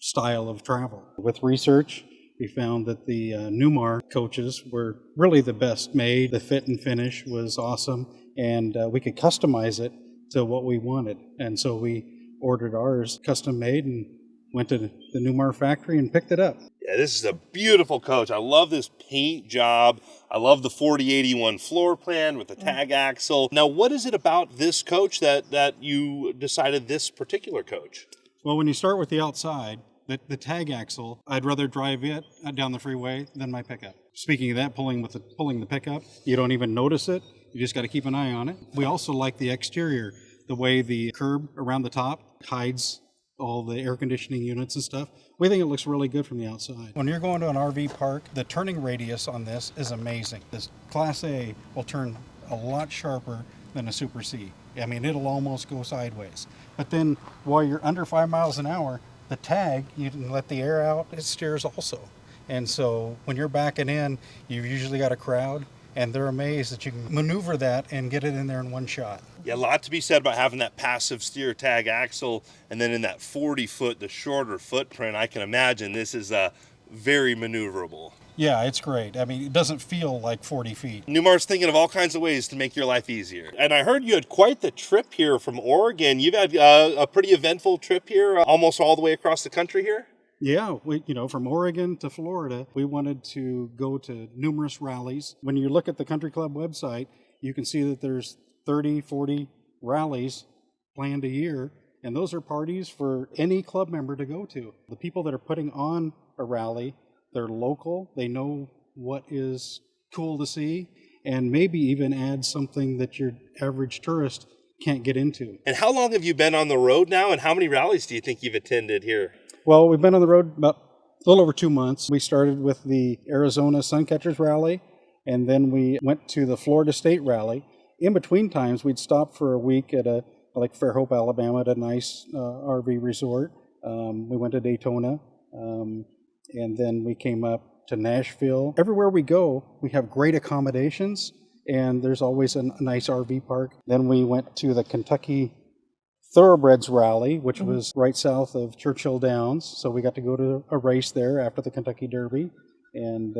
style of travel. With research, we found that the Newmar coaches were really the best made. The fit and finish was awesome, and we could customize it to what we wanted. And so we ordered ours custom made and went to the Newmar factory and picked it up. Yeah, this is a beautiful coach. I love this paint job. I love the 4081 floor plan with the tag axle. Now, what is it about this coach that you decided this particular coach? Well, when you start with the outside, the tag axle, I'd rather drive it down the freeway than my pickup. Speaking of that, pulling the pickup, you don't even notice it. You just got to keep an eye on it. We also like the exterior, the way the curb around the top hides all the air conditioning units and stuff. We think it looks really good from the outside. When you're going to an RV park, the turning radius on this is amazing. This Class A will turn a lot sharper than a Super C. I mean, it'll almost go sideways. But then while you're under 5 miles an hour, the tag, you can let the air out, it steers also. And so when you're backing in, you've usually got a crowd, and they're amazed that you can maneuver that and get it in there in one shot. Yeah, a lot to be said about having that passive steer tag axle, and then in that 40-foot, the shorter footprint, I can imagine this is very maneuverable. Yeah, it's great. I mean, it doesn't feel like 40 feet. Newmar's thinking of all kinds of ways to make your life easier. And I heard you had quite the trip here from Oregon. You've had a pretty eventful trip here, almost all the way across the country here? Yeah, from Oregon to Florida, we wanted to go to numerous rallies. When you look at the Country Club website, you can see that there's 30, 40 rallies planned a year, and those are parties for any club member to go to. The people that are putting on a rally, they're local, they know what is cool to see, and maybe even add something that your average tourist can't get into. And how long have you been on the road now, and how many rallies do you think you've attended here? Well, we've been on the road about a little over 2 months. We started with the Arizona Suncatchers Rally, and then we went to the Florida State Rally. In between times, we'd stop for a week at like Fairhope, Alabama, at a nice RV resort. We went to Daytona, and then we came up to Nashville. Everywhere we go, we have great accommodations, and there's always a nice RV park. Then we went to the Kentucky Thoroughbreds Rally, which was right south of Churchill Downs. So we got to go to a race there after the Kentucky Derby. And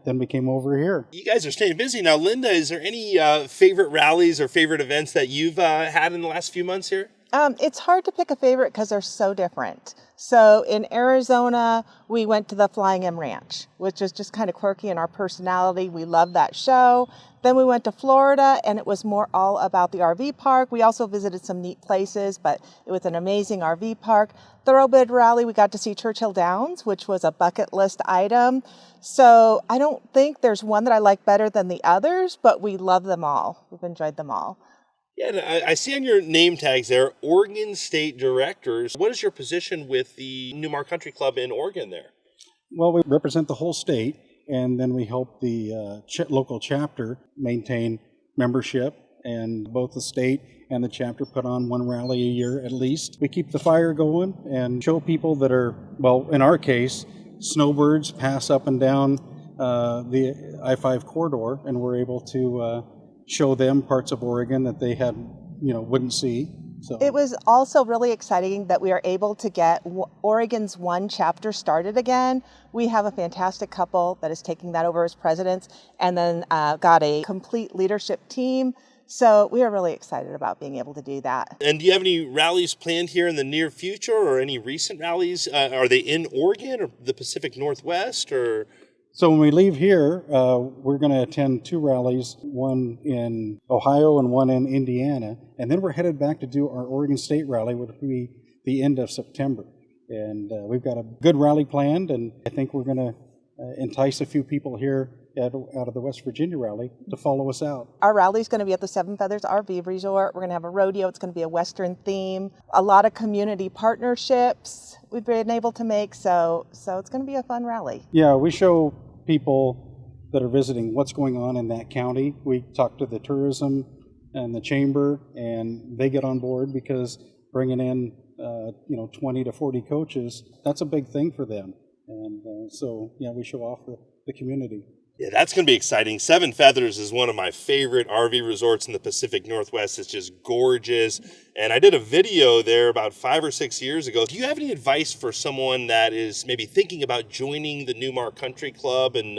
then we came over here. You guys are staying busy. Now, Linda, is there any favorite rallies or favorite events that you've had in the last few months here? It's hard to pick a favorite because they're so different. So in Arizona, we went to the Flying M Ranch, which is just kind of quirky in our personality. We love that show. Then we went to Florida, and it was more all about the RV park. We also visited some neat places, but it was an amazing RV park. Thoroughbred Rally, we got to see Churchill Downs, which was a bucket list item. So I don't think there's one that I like better than the others, but we love them all. We've enjoyed them all. Yeah, and I see on your name tags there, Oregon State Directors. What is your position with the Newmar Country Club in Oregon there? Well, we represent the whole state, and then we help the local chapter maintain membership, and both the state and the chapter put on one rally a year at least. We keep the fire going and show people that are, well, in our case, snowbirds pass up and down the I-5 corridor, and we're able to show them parts of Oregon that they had, wouldn't see. So it was also really exciting that we are able to get Oregon's one chapter started again. We have a fantastic couple that is taking that over as presidents, and then got a complete leadership team. So we are really excited about being able to do that. And do you have any rallies planned here in the near future, or any recent rallies? Are they in Oregon or the Pacific Northwest, or? So when we leave here, we're going to attend two rallies, one in Ohio and one in Indiana. And then we're headed back to do our Oregon State rally, which will be the end of September. And we've got a good rally planned, and I think we're going to entice a few people here out of the West Virginia rally to follow us out. Our rally is going to be at the Seven Feathers RV Resort. We're going to have a rodeo. It's going to be a Western theme. A lot of community partnerships we've been able to make. So it's going to be a fun rally. Yeah, we show people that are visiting what's going on in that county. We talk to the tourism and the chamber, and they get on board because bringing in 20 to 40 coaches, that's a big thing for them. And we show off the community. Yeah, that's going to be exciting. Seven Feathers is one of my favorite RV resorts in the Pacific Northwest. It's just gorgeous. And I did a video there about 5 or 6 years ago. Do you have any advice for someone that is maybe thinking about joining the Newmar Country Club, and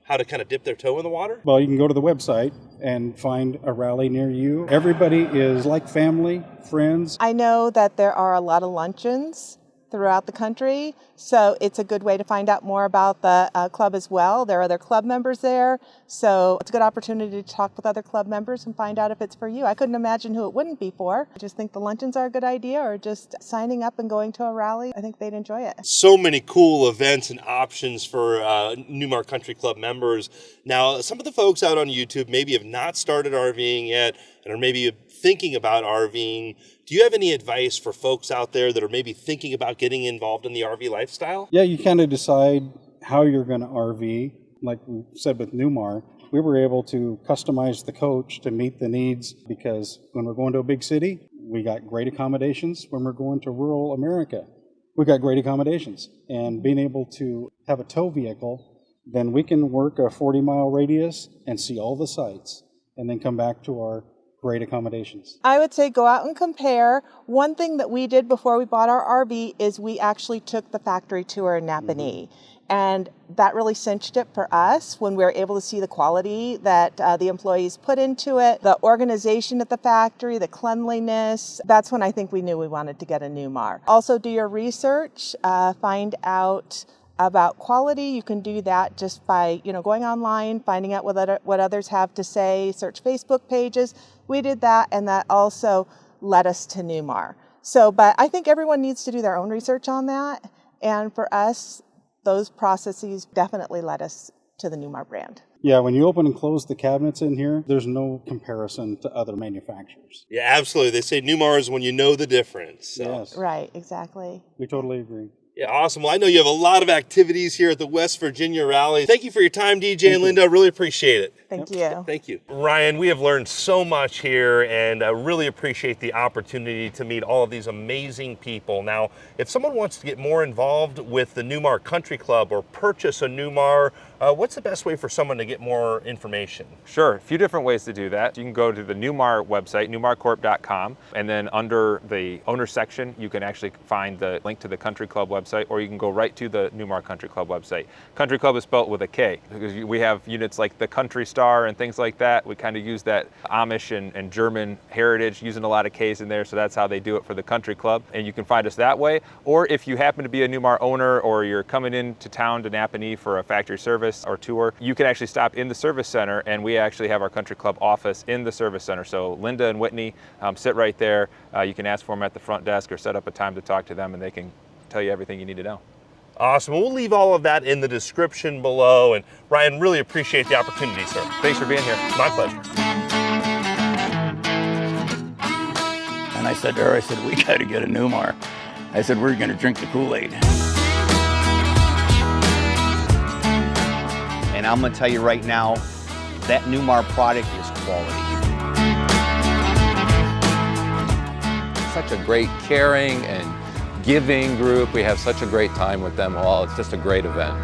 how to kind of dip their toe in the water? Well, you can go to the website and find a rally near you. Everybody is like family, friends. I know that there are a lot of luncheons throughout the country, so it's a good way to find out more about the club as well. There are other club members there, so it's a good opportunity to talk with other club members and find out if it's for you. I couldn't imagine who it wouldn't be for. I just think the luncheons are a good idea, or just signing up and going to a rally. I think they'd enjoy it. So many cool events and options for Newmar Country Club members. Now, some of the folks out on YouTube maybe have not started RVing yet, and are maybe thinking about RVing. Do you have any advice for folks out there that are maybe thinking about getting involved in the RV lifestyle? Yeah, you kind of decide how you're going to RV. Like we said with Newmar, we were able to customize the coach to meet the needs, because when we're going to a big city, we got great accommodations. When we're going to rural America, we got great accommodations. And being able to have a tow vehicle, then we can work a 40-mile radius and see all the sites, and then come back to our great accommodations. I would say go out and compare. One thing that we did before we bought our RV is we actually took the factory tour in Napanee. And that really cinched it for us when we were able to see the quality that the employees put into it, the organization at the factory, the cleanliness. That's when I think we knew we wanted to get a Newmar. Also, do your research, find out about quality. You can do that just by going online, finding out what others have to say, search Facebook pages. We did that, and that also led us to Newmar. But I think everyone needs to do their own research on that. And for us, those processes definitely led us to the Newmar brand. Yeah, when you open and close the cabinets in here, there's no comparison to other manufacturers. Yeah, absolutely. They say Newmar is when you know the difference. So. Yes. Right, exactly. We totally agree. Yeah, awesome. Well, I know you have a lot of activities here at the West Virginia Rally. Thank you for your time, DJ and Linda. Really appreciate it. Thank you. Thank you. Ryan, we have learned so much here, and I really appreciate the opportunity to meet all of these amazing people. Now, if someone wants to get more involved with the Newmar Country Club or purchase a Newmar, what's the best way for someone to get more information? Sure, a few different ways to do that. You can go to the Newmar website, newmarcorp.com, and then under the owner section, you can actually find the link to the Country Club website, or you can go right to the Newmar Country Club website. Country Club is spelled with a K, because we have units like the Country Star and things like that. We kind of use that Amish and German heritage, using a lot of Ks in there, so that's how they do it for the Country Club. And you can find us that way, or if you happen to be a Newmar owner or you're coming into town to Napanee for a factory service or tour, you can actually stop in the service center, and we actually have our Country Club office in the service center. So Linda and Whitney sit right there. You can ask for them at the front desk or set up a time to talk to them, and they can tell you everything you need to know. Awesome. We'll leave all of that in the description below. And Ryan, really appreciate the opportunity, sir. Thanks for being here. My pleasure. And I said to her, I said, we got to get a Newmar. I said, we're going to drink the Kool-Aid. And I'm gonna tell you right now, that Newmar product is quality. Such a great caring and giving group. We have such a great time with them all. It's just a great event.